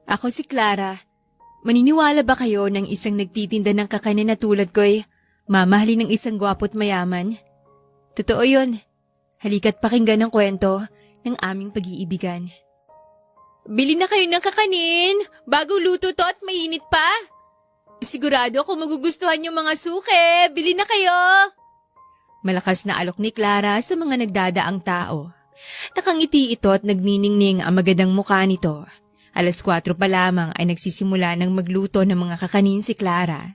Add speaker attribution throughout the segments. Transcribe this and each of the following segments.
Speaker 1: Ako si Clara. Maniniwala ba kayo ng isang nagtitinda ng kakanin na tulad ko'y mamahalin ng isang gwapo't mayaman? Totoo yun. Halika't pakinggan ang kwento ng aming pag-iibigan. Bili na kayo ng kakanin! Bagong luto to at mainit pa! Sigurado ako magugustuhan yung mga suke! Bili na kayo! Malakas na alok ni Clara sa mga nagdadaang tao. Nakangiti ito at nagniningning ang magandang mukha nito. 4:00 pa lamang ay nagsisimula ng magluto ng mga kakanin si Clara.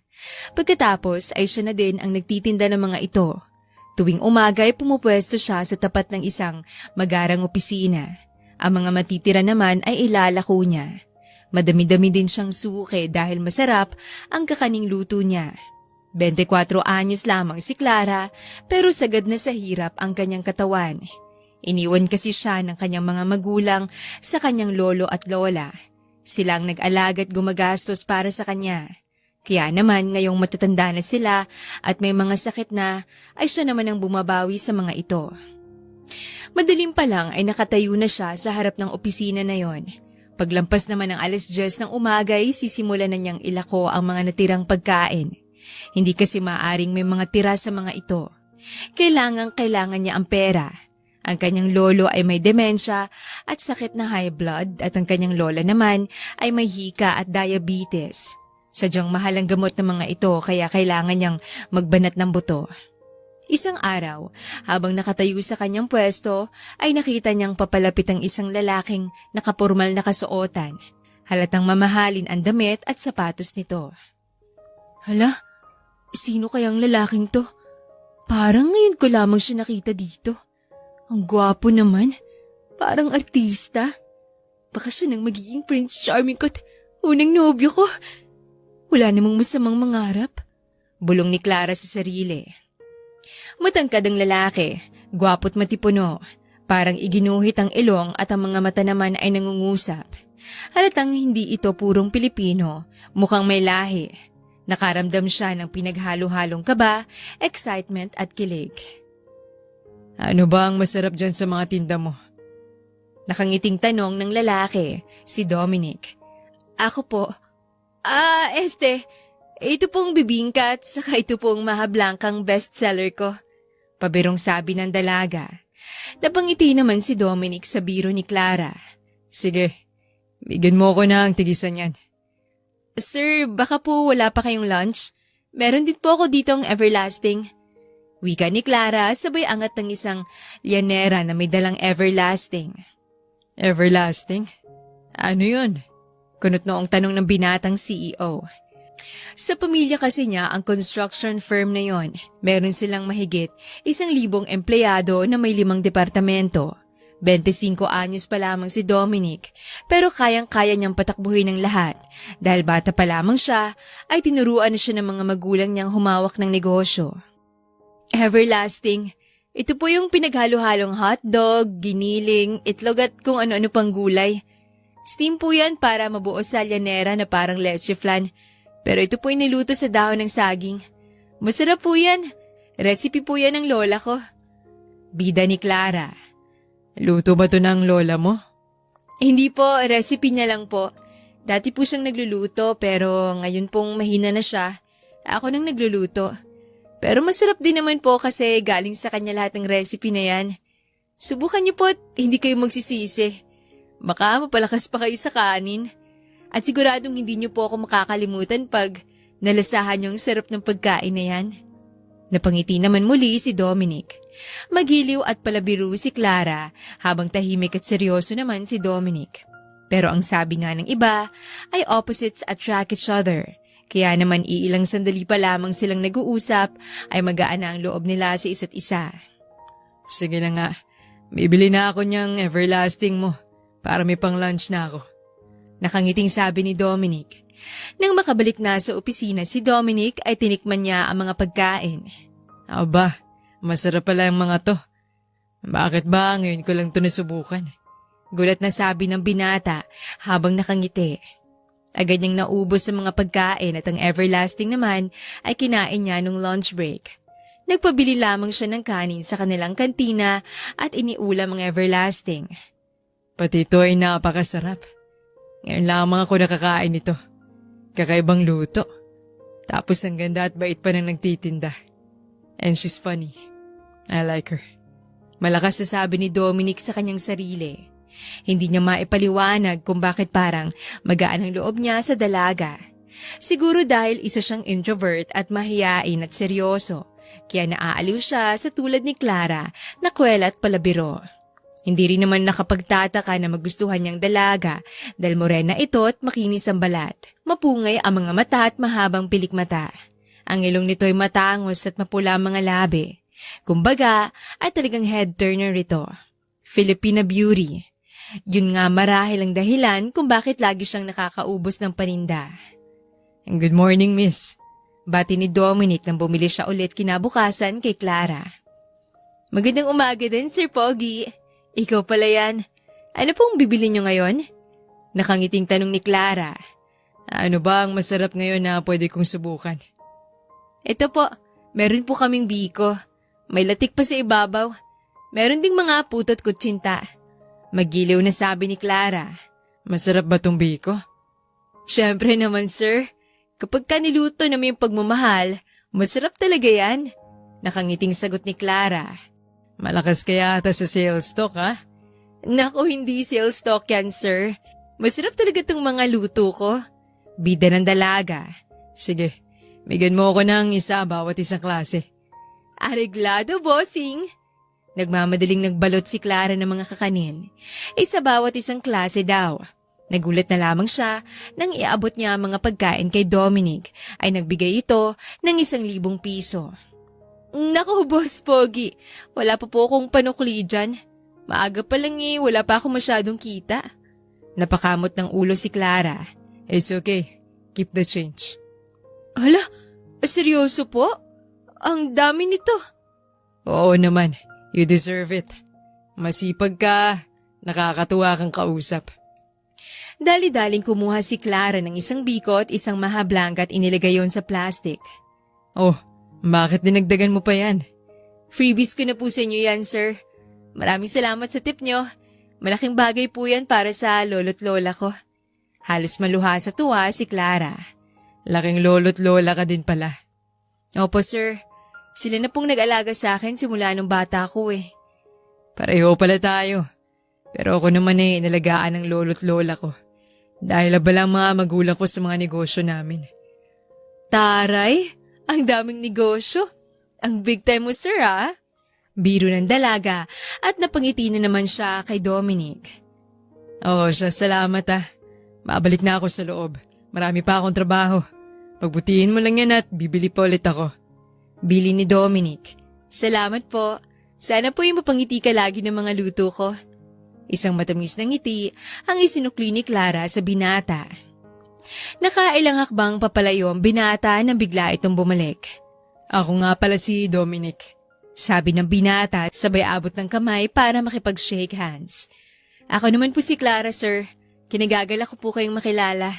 Speaker 1: Pagkatapos ay siya na din ang nagtitinda ng mga ito. Tuwing umaga ay pumupwesto siya sa tapat ng isang magarang opisina. Ang mga matitira naman ay ilalako niya. Madami-dami din siyang suke dahil masarap ang kakaning luto niya. 24 anyos lamang si Clara pero sagad na sa hirap ang kanyang katawan. Iniwan kasi siya ng kanyang mga magulang sa kanyang lolo at lola. Silang nag-alaga at gumagastos para sa kanya. Kaya naman ngayong matatanda na sila at may mga sakit na ay siya naman ang bumabawi sa mga ito. Madaling pa lang ay nakatayo na siya sa harap ng opisina na yon. Paglampas naman ng 10:00 ng umaga ay sisimula na niyang ilako ang mga natirang pagkain. Hindi kasi maaring may mga tira sa mga ito. Kailangan niya ang pera. Ang kanyang lolo ay may demensya at sakit na high blood at ang kanyang lola naman ay may hika at diabetes. Sadyang mahal ang gamot ng mga ito kaya kailangan niyang magbanat ng buto. Isang araw, habang nakatayo sa kanyang pwesto, ay nakita niyang papalapit ang isang lalaking nakapurmal na kasuotan. Halatang mamahalin ang damit at sapatos nito. Hala, sino kayang lalaking to? Parang ngayon ko lamang siya nakita dito. Ang gwapo naman. Parang artista. Baka siya nang magiging Prince Charming ko at unang nobyo ko. Wala namang masamang mangarap. Bulong ni Clara sa sarili. Matangkad ang lalaki, gwapo't matipuno. Parang iginuhit ang ilong at ang mga mata naman ay nangungusap. Halatang hindi ito purong Pilipino, mukhang may lahi. Nakaramdam siya ng pinaghalo-halong kaba, excitement at kilig. Ano ba ang masarap dyan sa mga tinda mo? Nakangiting tanong ng lalaki, si Dominic. Ako po. Ito pong bibingka at saka ito pong mahablangkang bestseller ko. Pabirong sabi ng dalaga. Napangiti naman si Dominic sa biro ni Clara. Sige, bigyan mo ko na ang tigisan yan. Sir, baka po wala pa kayong lunch? Meron din po ako ditong everlasting. Wika ni Clara sabay angat ng isang lianera na may dalang everlasting. Everlasting? Ano yun? Kunot noong tanong ng binatang CEO. Sa pamilya kasi niya ang construction firm na yon. Meron silang mahigit 1,000 empleyado na may 5 departamento. 25 anyos pa lamang si Dominic pero kayang-kaya niyang patakbuhin ng lahat. Dahil bata pa lamang siya ay tinuruan na siya ng mga magulang niyang humawak ng negosyo. Everlasting. Ito po yung pinaghalo-halong hotdog, giniling, itlog at kung ano-ano pang gulay. Steam po yan para mabuo sa llanera na parang leche flan. Pero ito po yung niluto sa dahon ng saging. Masarap po yan. Recipe po yan ng lola ko. Bida ni Clara. Luto ba to ng lola mo? Hindi po, recipe niya lang po. Dati po siyang nagluluto pero ngayon pong mahina na siya. Ako nang nagluluto. Pero masarap din naman po kasi galing sa kanya lahat ng recipe na yan. Subukan niyo po at hindi kayo magsisisi. Baka mapalakas pa kayo sa kanin. At siguradong hindi niyo po ako makakalimutan pag nalasahan yung sarap ng pagkain na yan. Napangiti naman muli si Dominic. Magiliw at palabiro si Clara habang tahimik at seryoso naman si Dominic. Pero ang sabi nga ng iba ay opposites attract each other. Kaya naman iilang sandali pa lamang silang nag-uusap ay magaan na ang loob nila sa isa't isa. Sige na nga, bibili na ako niyang everlasting mo para may pang lunch na ako. Nakangiting sabi ni Dominic. Nang makabalik na sa opisina si Dominic ay tinikman niya ang mga pagkain. Aba, masarap pala ang mga to. Bakit ba ngayon ko lang ito nasubukan? Gulat na sabi ng binata habang nakangiti. Agad niyang naubos sa mga pagkain at ang everlasting naman ay kinain niya nung lunch break. Nagpabili lamang siya ng kanin sa kanilang kantina at iniulam ang everlasting. Pati ito ay napakasarap.
Speaker 2: Ngayon lamang ako nakakain ito. Kakaibang luto. Tapos ang ganda at bait pa ng nagtitinda. And she's funny. I like her.
Speaker 1: Malakas na sabi ni Dominic sa kanyang sarili. Hindi niya maipaliwanag kung bakit parang magaan ang loob niya sa dalaga. Siguro dahil isa siyang introvert at mahiyain at seryoso, kaya naaaliw siya sa tulad ni Clara na kwela at palabiro. Hindi rin naman nakapagtataka na magustuhan niyang dalaga dahil morena ito at makinis ang balat. Mapungay ang mga mata at mahabang pilikmata. Ang ilong nito ay matangos at mapula ang mga labi. Kumbaga, ay talagang head turner ito. Filipina beauty. Yun nga marahil ang dahilan kung bakit lagi siyang nakakaubos ng paninda.
Speaker 2: Good morning, miss.
Speaker 1: Bati ni Dominic nang bumili siya ulit kinabukasan kay Clara. Magandang umaga din, Sir Pogi. Ikaw pala yan. Ano pong bibili niyo ngayon? Nakangiting tanong ni Clara.
Speaker 2: Ano ba ang masarap ngayon na pwede kong subukan?
Speaker 1: Ito po, meron po kaming biko. May latik pa sa ibabaw. Meron ding mga putot kutsinta. Magiliw na sabi ni Clara.
Speaker 2: Masarap ba tong biko?
Speaker 1: Siyempre naman, sir. Kapag kaniluto na may pagmamahal, masarap talaga yan. Nakangiting sagot ni Clara.
Speaker 2: Malakas kaya ata sa sales talk, ha?
Speaker 1: Naku, hindi sales talk yan, sir. Masarap talaga tong mga luto ko. Bida ng dalaga.
Speaker 2: Sige, bigyan mo ako ng isa bawat isang klase.
Speaker 1: Areglado, bossing. Nagmamadaling nagbalot si Clara ng mga kakanin. Isa bawat isang klase daw. Nagulat na lamang siya nang iabot niya ang mga pagkain kay Dominic ay nagbigay ito ng 1,000 piso. Naku, Boss Pogi, wala pa po akong panukli dyan. Maaga pa lang wala pa ako masyadong kita. Napakamot ng ulo si Clara.
Speaker 2: It's okay, keep the change.
Speaker 1: Hala, seryoso po? Ang dami nito.
Speaker 2: Oo naman, you deserve it. Masipag ka, nakakatuwa kang kausap.
Speaker 1: Dali-daling kumuha si Clara ng 1 biko at 1 mahablangka at inilagay yon sa plastic.
Speaker 2: Oh, bakit dinagdagan mo pa yan?
Speaker 1: Freebies ko na po sa inyo yan, sir. Maraming salamat sa tip nyo. Malaking bagay po yan para sa lolo't lola ko. Halos maluha sa tuwa si Clara.
Speaker 2: Laking lolo't lola ka din pala.
Speaker 1: Opo, sir. Sila na pong nag-alaga sa akin simula nung bata ko
Speaker 2: Pareho pala tayo. Pero ako naman inalagaan ng lolo't lola ko. Dahil abala ang mga magulang ko sa mga negosyo namin.
Speaker 1: Taray, ang daming negosyo. Ang big time mo, sir, ha? Biro ng dalaga at napangiti na naman siya kay Dominic.
Speaker 2: Oo, salamat Babalik na ako sa loob. Marami pa akong trabaho. Pagbutihin mo lang yan at bibili pa ulit ako.
Speaker 1: Bili ni Dominic. Salamat po. Sana po yung mapangiti ka lagi ng mga luto ko. Isang matamis na ngiti ang isinukli ni Clara sa binata. Nakailang hakbang papalayo ang binata nang bigla itong bumalik.
Speaker 2: Ako nga pala si Dominic.
Speaker 1: Sabi ng binata sabay abot ng kamay para makipag-shake hands. Ako naman po si Clara, sir. Kinagagala ko po kayong makilala.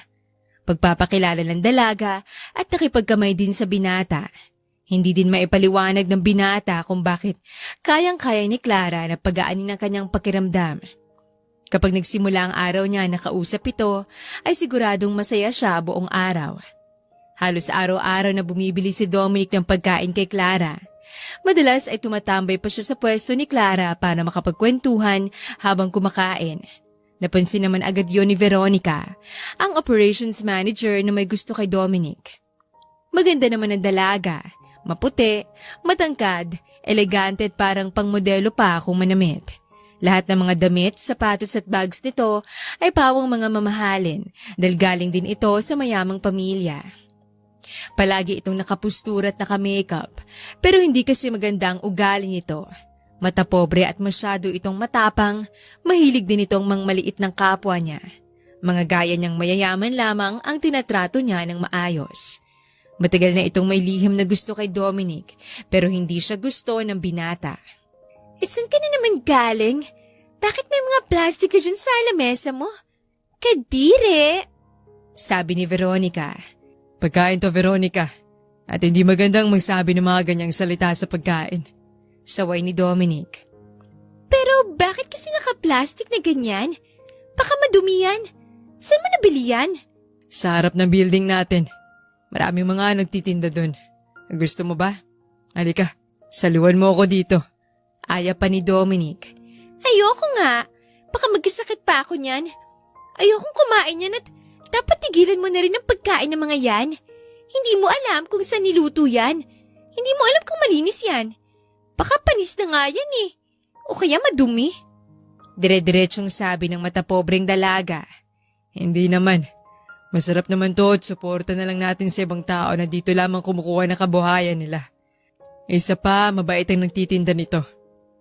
Speaker 1: Pagpapakilala ng dalaga at nakipagkamay din sa binata. Hindi din maipaliwanag ng binata kung bakit kayang-kaya ni Clara na pagaanin ang kanyang pakiramdam. Kapag nagsimula ang araw niya na kausap ito, ay siguradong masaya siya buong araw. Halos araw-araw na bumibili si Dominic ng pagkain kay Clara. Madalas ay tumatambay pa siya sa pwesto ni Clara para makapagkwentuhan habang kumakain. Napansin naman agad yon ni Veronica, ang operations manager na may gusto kay Dominic. Maganda naman ang dalaga. Maputi, matangkad, elegante at parang pangmodelo pa kung manamit. Lahat ng mga damit, sapatos at bags nito ay pawang mga mamahalin dahil galing din ito sa mayamang pamilya. Palagi itong nakapustura at naka-makeup pero hindi kasi maganda ang ugali nito. Mata pobre at masyado itong matapang, mahilig din itong mangmaliit ng kapwa niya. Mga gaya niyang mayayaman lamang ang tinatrato niya ng maayos. Matagal na itong may lihim na gusto kay Dominic pero hindi siya gusto ng binata. Saan ka na naman galing? Bakit may mga plastic ka dyan sa lamesa mo? Kadire! Sabi ni Veronica.
Speaker 2: Pagkain to, Veronica. At hindi magandang magsabi ng mga ganyang salita sa pagkain.
Speaker 1: Saway ni Dominic. Pero bakit kasi naka-plastic na ganyan? Baka madumi yan. Saan mo nabili yan?
Speaker 2: Sa harap ng building natin. Maraming mga nagtitinda doon. Gusto mo ba? Halika, saluhan mo ako dito.
Speaker 1: Aya pa ni Dominic. Ayoko nga. Baka magkasakit pa ako niyan. Ayokong kumain yan at dapat tigilan mo na rin ang pagkain ng mga yan. Hindi mo alam kung saan niluto yan. Hindi mo alam kung malinis yan. Baka panis na nga yan eh. O kaya madumi. Dire-diretsong sabi ng matapobreng dalaga.
Speaker 2: Hindi naman. Masarap naman to at suporta na lang natin sa ibang tao na dito lamang kumukuha ng kabuhayan nila. Isa pa, mabait ang nagtitinda nito.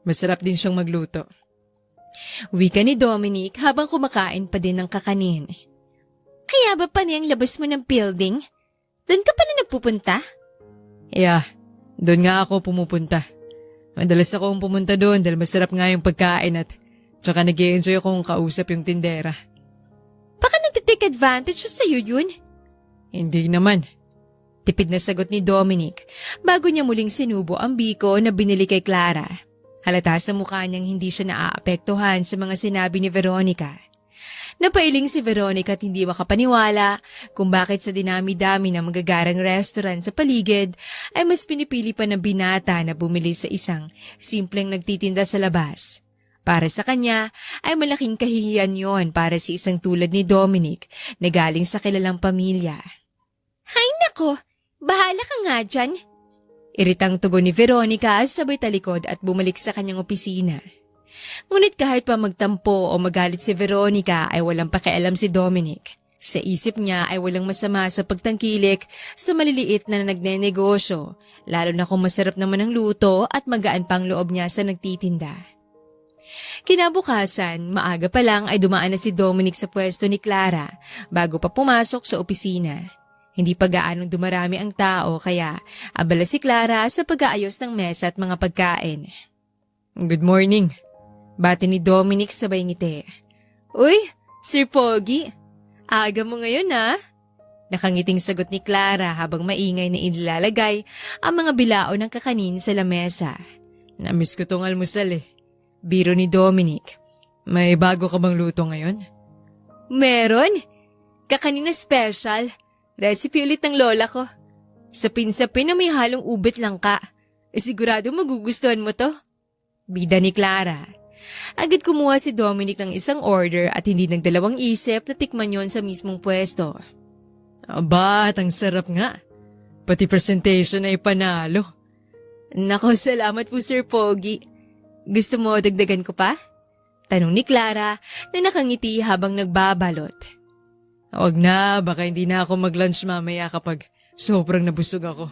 Speaker 2: Masarap din siyang magluto.
Speaker 1: Wika ni Dominic habang kumakain pa din ng kakanin. Kaya ba pa niyang labas mo ng building? Doon ka pala nagpupunta?
Speaker 2: Yeah, doon nga ako pumupunta. Madalas akong pumunta doon dahil masarap nga yung pagkain at tsaka nag-i-enjoy akong kausap yung tindera.
Speaker 1: Baka nagtitake advantage siya sa'yo yun?
Speaker 2: Hindi naman.
Speaker 1: Tipid na sagot ni Dominic bago niya muling sinubo ang biko na binili kay Clara. Halata sa mukha niyang hindi siya naaapektuhan sa mga sinabi ni Veronica. Napailing si Veronica at hindi makapaniwala kung bakit sa dinami-dami ng magagarang restaurant sa paligid ay mas pinipili pa ng binata na bumili sa isang simpleng nagtitinda sa labas. Para sa kanya ay malaking kahihiyan yon para sa isang tulad ni Dominic na galing sa kilalang pamilya. Hay nako, bahala ka nga dyan. Iritang tugon ni Veronica sabay talikod at bumalik sa kanyang opisina. Ngunit kahit pa magtampo o magalit si Veronica ay walang pakialam si Dominic. Sa isip niya ay walang masama sa pagtangkilik sa maliliit na nagnenegosyo, lalo na kung masarap naman ang luto at magaan pang loob niya sa nagtitinda. Kinabukasan, maaga pa lang ay dumaan na si Dominic sa pwesto ni Clara bago pa pumasok sa opisina. Hindi pa gaanong dumarami ang tao kaya abala si Clara sa pag-aayos ng mesa at mga pagkain.
Speaker 2: Good morning.
Speaker 1: Bati ni Dominic sabay ngiti. Uy, Sir Pogi, aga mo ngayon ha? Nakangiting sagot ni Clara habang maingay na inilalagay ang mga bilao ng kakanin sa lamesa.
Speaker 2: Namiss ko tong almusal eh.
Speaker 1: Biro ni Dominic.
Speaker 2: May bago ka bang luto ngayon?
Speaker 1: Meron. Kakanin na special. Recipe ulit ng lola ko. Sapin-sapin na may halong ubit lang ka. Sigurado magugustuhan mo to. Bida ni Clara. Agad kumuha si Dominic ng isang order at hindi nagdalawang isip na tikman yon sa mismong pwesto.
Speaker 2: Aba, ang sarap nga. Pati presentation ay panalo.
Speaker 1: Nako, salamat po Sir Pogi. Gusto mo dagdagan ko pa? Tanong ni Clara na nakangiti habang nagbabalot.
Speaker 2: Huwag na, baka hindi na ako mag-lunch mamaya kapag sobrang nabusog ako.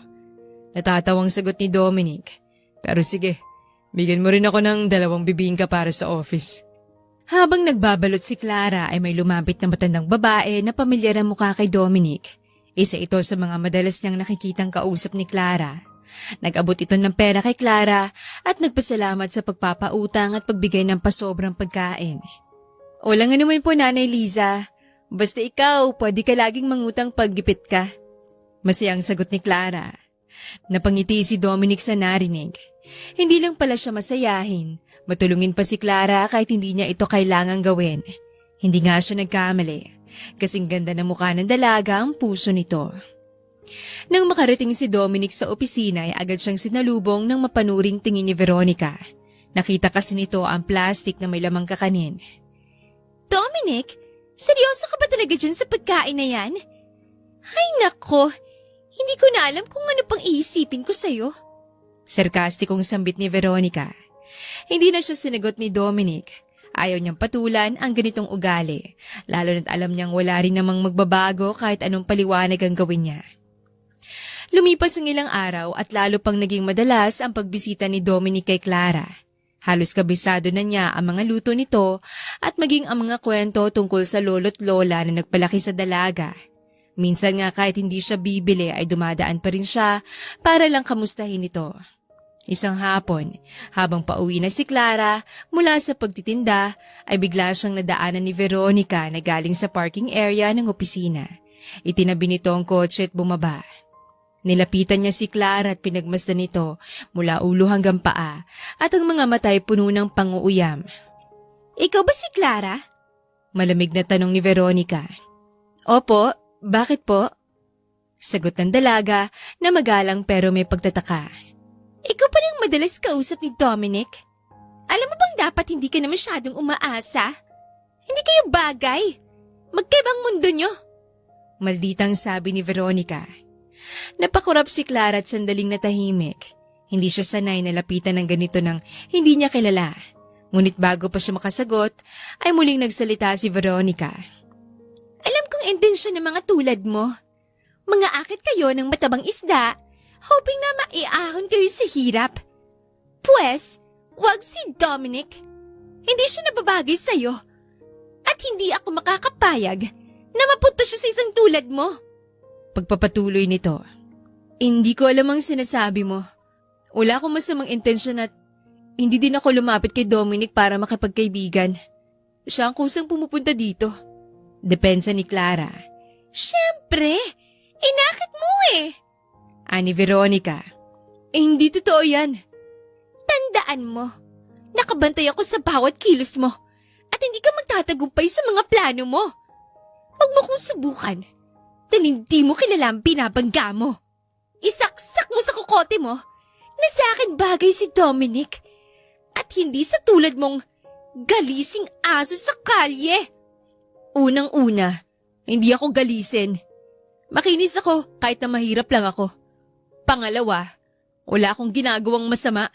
Speaker 1: Natatawang sagot ni Dominic.
Speaker 2: Pero sige, bigyan mo rin ako ng 2 bibingka para sa office.
Speaker 1: Habang nagbabalot si Clara ay may lumapit na matandang babae na pamilyar ang mukha kay Dominic. Isa ito sa mga madalas niyang nakikitang kausap ni Clara. Nag-abot ito ng pera kay Clara at nagpasalamat sa pagpapautang at pagbigay ng pasobrang pagkain. O lang nga naman po Nanay Liza. Basta ikaw, pwede ka laging mangutang paggipit ka. Masayang sagot ni Clara. Napangiti si Dominic sa narinig. Hindi lang pala siya masayahin. Matulungin pa si Clara kahit hindi niya ito kailangang gawin. Hindi nga siya nagkamali. Kasing ganda ng mukha ng dalaga ang puso nito. Nang makarating si Dominic sa opisina ay agad siyang sinalubong ng mapanuring tingin ni Veronica. Nakita kasi nito ang plastic na may lamang kakanin. Dominic, seryoso ka ba talaga dyan sa pagkain na yan? Ay nako, hindi ko na alam kung ano pang iisipin ko sa'yo. Sarkastikong sambit ni Veronica. Hindi na siya sinagot ni Dominic. Ayaw niyang patulan ang ganitong ugali, lalo na't alam niyang wala rin namang magbabago kahit anong paliwanag ang gawin niya. Lumipas ang ilang araw at lalo pang naging madalas ang pagbisita ni Dominic kay Clara. Halos kabisado na niya ang mga luto nito at maging ang mga kwento tungkol sa lolo't lola na nagpalaki sa dalaga. Minsan nga kahit hindi siya bibili ay dumadaan pa rin siya para lang kamustahin ito. Isang hapon, habang pauwi na si Clara mula sa pagtitinda, ay bigla siyang nadaanan ni Veronica na galing sa parking area ng opisina. Itinabi nito ang kotse at bumaba. Nilapitan niya si Clara at pinagmasdan nito mula ulo hanggang paa at ang mga matay puno ng panguuyam. Ikaw ba si Clara? Malamig na tanong ni Veronica. Opo, bakit po? Sagot ng dalaga na magalang pero may pagtataka. Ikaw pa rin madalas kausap ni Dominic? Alam mo bang dapat hindi ka na masyadong umaasa? Hindi kayo bagay. Magkaibang mundo nyo. Malditang sabi ni Veronica. Napakurap si Clara at sandaling natahimik. Hindi siya sanay na lapitan ng ganito ng hindi niya kilala. Ngunit bago pa siya makasagot, ay muling nagsalita si Veronica. Alam kong intensyon ng mga tulad mo. Mga akit kayo ng matabang isda, hoping na maiahon kayo sa hirap. Pwes, wag si Dominic. Hindi siya nababagay sa'yo. At hindi ako makakapayag na mapunta siya sa isang tulad mo. Pagpapatuloy nito. Hindi ko alam ang sinasabi mo. Wala akong masamang intensyon at hindi din ako lumapit kay Dominic para makipagkaibigan. Siya ang kusang pumupunta dito. Depensa ni Clara. Siyempre! Inakit mo eh! Ani Veronica. Hindi totoo yan. Tandaan mo, nakabantay ako sa bawat kilos mo at hindi ka magtatagumpay sa mga plano mo. Huwag mo kong subukan dahil hindi mo kilala ang binabangga mo. Isaksak mo sa kokote mo na sa akin bagay si Dominic at hindi sa tulad mong galising aso sa kalye. Unang-una, hindi ako galisin. Makinis ako kahit na mahirap lang ako. Pangalawa, wala akong ginagawang masama.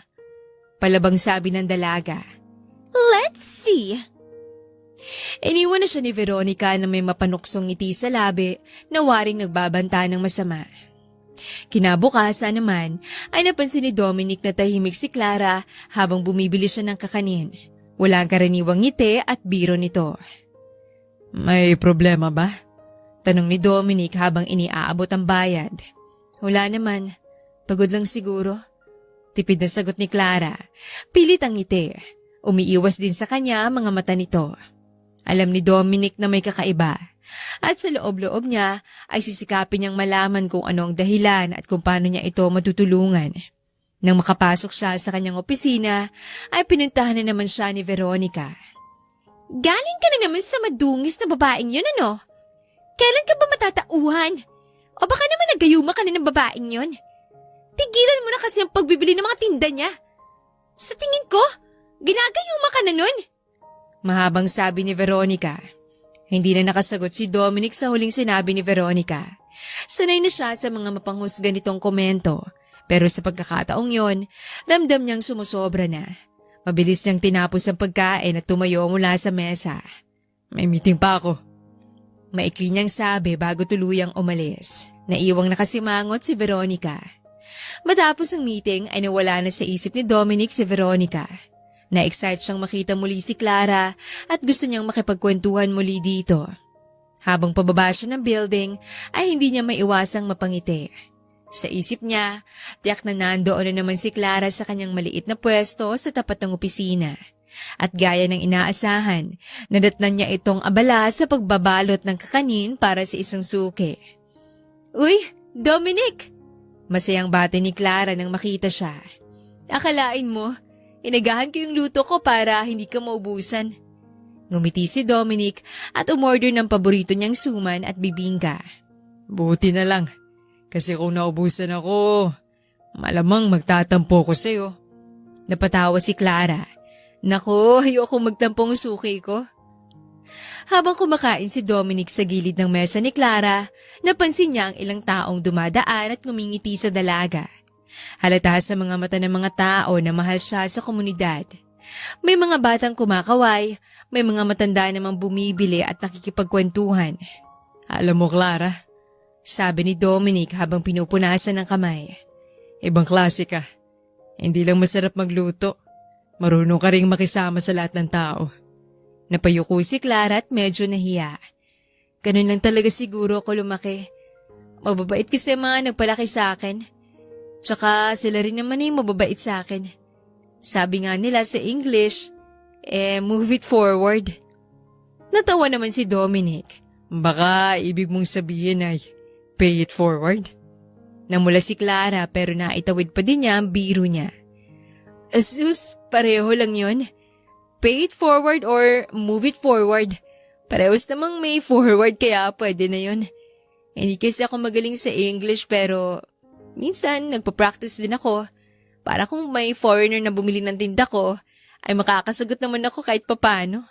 Speaker 1: Palabang sabi ng dalaga. Let's see. Iniwan na siya ni Veronica na may mapanuksong ngiti sa labi na waring nagbabanta ng masama. Kinabukasan naman ay napansin ni Dominic na tahimik si Clara habang bumibili siya ng kakanin. Walang karaniwang ngiti at biro nito.
Speaker 2: May problema ba?
Speaker 1: Tanong ni Dominic habang iniaabot ang bayad. Wala naman. Pagod lang siguro. Tipid na sagot ni Clara. Pilit ang ngiti. Umiiwas din sa kanya ang mga mata nito. Alam ni Dominic na may kakaiba. At sa loob-loob niya ay sisikapin niyang malaman kung ano ang dahilan at kung paano niya ito matutulungan. Nang makapasok siya sa kanyang opisina ay pinuntahan na naman siya ni Veronica. Galing ka na naman sa madungis na babaeng yun ano? Kailan ka ba matatauhan? O baka naman nagayuma ka na ng babaeng yun? Tigilan mo na kasi ang pagbibili ng mga tinda niya. Sa tingin ko, ginagayuma ka na nun. Mahabang sabi ni Veronica. Hindi na nakasagot si Dominic sa huling sinabi ni Veronica. Sanay na siya sa mga mapanghusga nitong komento. Pero sa pagkakataong yon, ramdam niyang sumusobra na. Mabilis niyang tinapos ang pagkain at tumayo mula sa mesa.
Speaker 2: May meeting pa ako.
Speaker 1: Maikli niyang sabi bago tuluyang umalis. Naiwang nakasimangot si Veronica. Matapos ang meeting ay nawala na sa isip ni Dominic si Veronica. Na-excite siyang makita muli si Clara at gusto niyang makipagkwentuhan muli dito. Habang pababa siya ng building ay hindi niya maiwasang mapangiti. Sa isip niya, tiyak na nandoon na naman si Clara sa kanyang maliit na pwesto sa tapat ng opisina. At gaya ng inaasahan, nadatnan niya itong abala sa pagbabalot ng kakanin para sa isang suki. Uy, Dominic! Masayang bati ni Clara nang makita siya. Akalain mo, inagahan ko yung luto ko para hindi ka maubusan. Ngumiti si Dominic at umorder ng paborito niyang suman at bibingka.
Speaker 2: Buti na lang, kasi kung naubusan ako, malamang magtatampo ko sa'yo.
Speaker 1: Napatawa si Clara. Naku, ayoko magtampong suki ko. Habang kumakain si Dominic sa gilid ng mesa ni Clara, napansin niya ang ilang taong dumadaan at ngumingiti sa dalaga. Halata sa mga mata ng mga tao na mahal siya sa komunidad. May mga batang kumakaway, may mga matanda namang bumibili at nakikipagkwentuhan.
Speaker 2: Alam mo, Clara,
Speaker 1: sabi ni Dominic habang pinupunasan ng kamay.
Speaker 2: Ibang klase ka. Hindi lang masarap magluto. Marunong ka ring makisama sa lahat ng tao.
Speaker 1: Napayuko si Clara at medyo nahiya. Ganun lang talaga siguro ako lumaki. Mababait kasi mga nagpalaki sa akin. Tsaka sila rin naman ay mababait sa akin. Sabi nga nila sa English, move it forward. Natawa naman si Dominic.
Speaker 2: Baka ibig mong sabihin ay pay it forward?
Speaker 1: Namula si Clara pero naitawid pa din niya ang biro niya. Asus, pareho lang yun. Pay it forward or move it forward. Parehas namang may forward kaya pwede na yun. Hindi kasi ako magaling sa English pero minsan nagpa-practice din ako. Para kung may foreigner na bumili ng tinda ko, ay makakasagot naman ako kahit papano.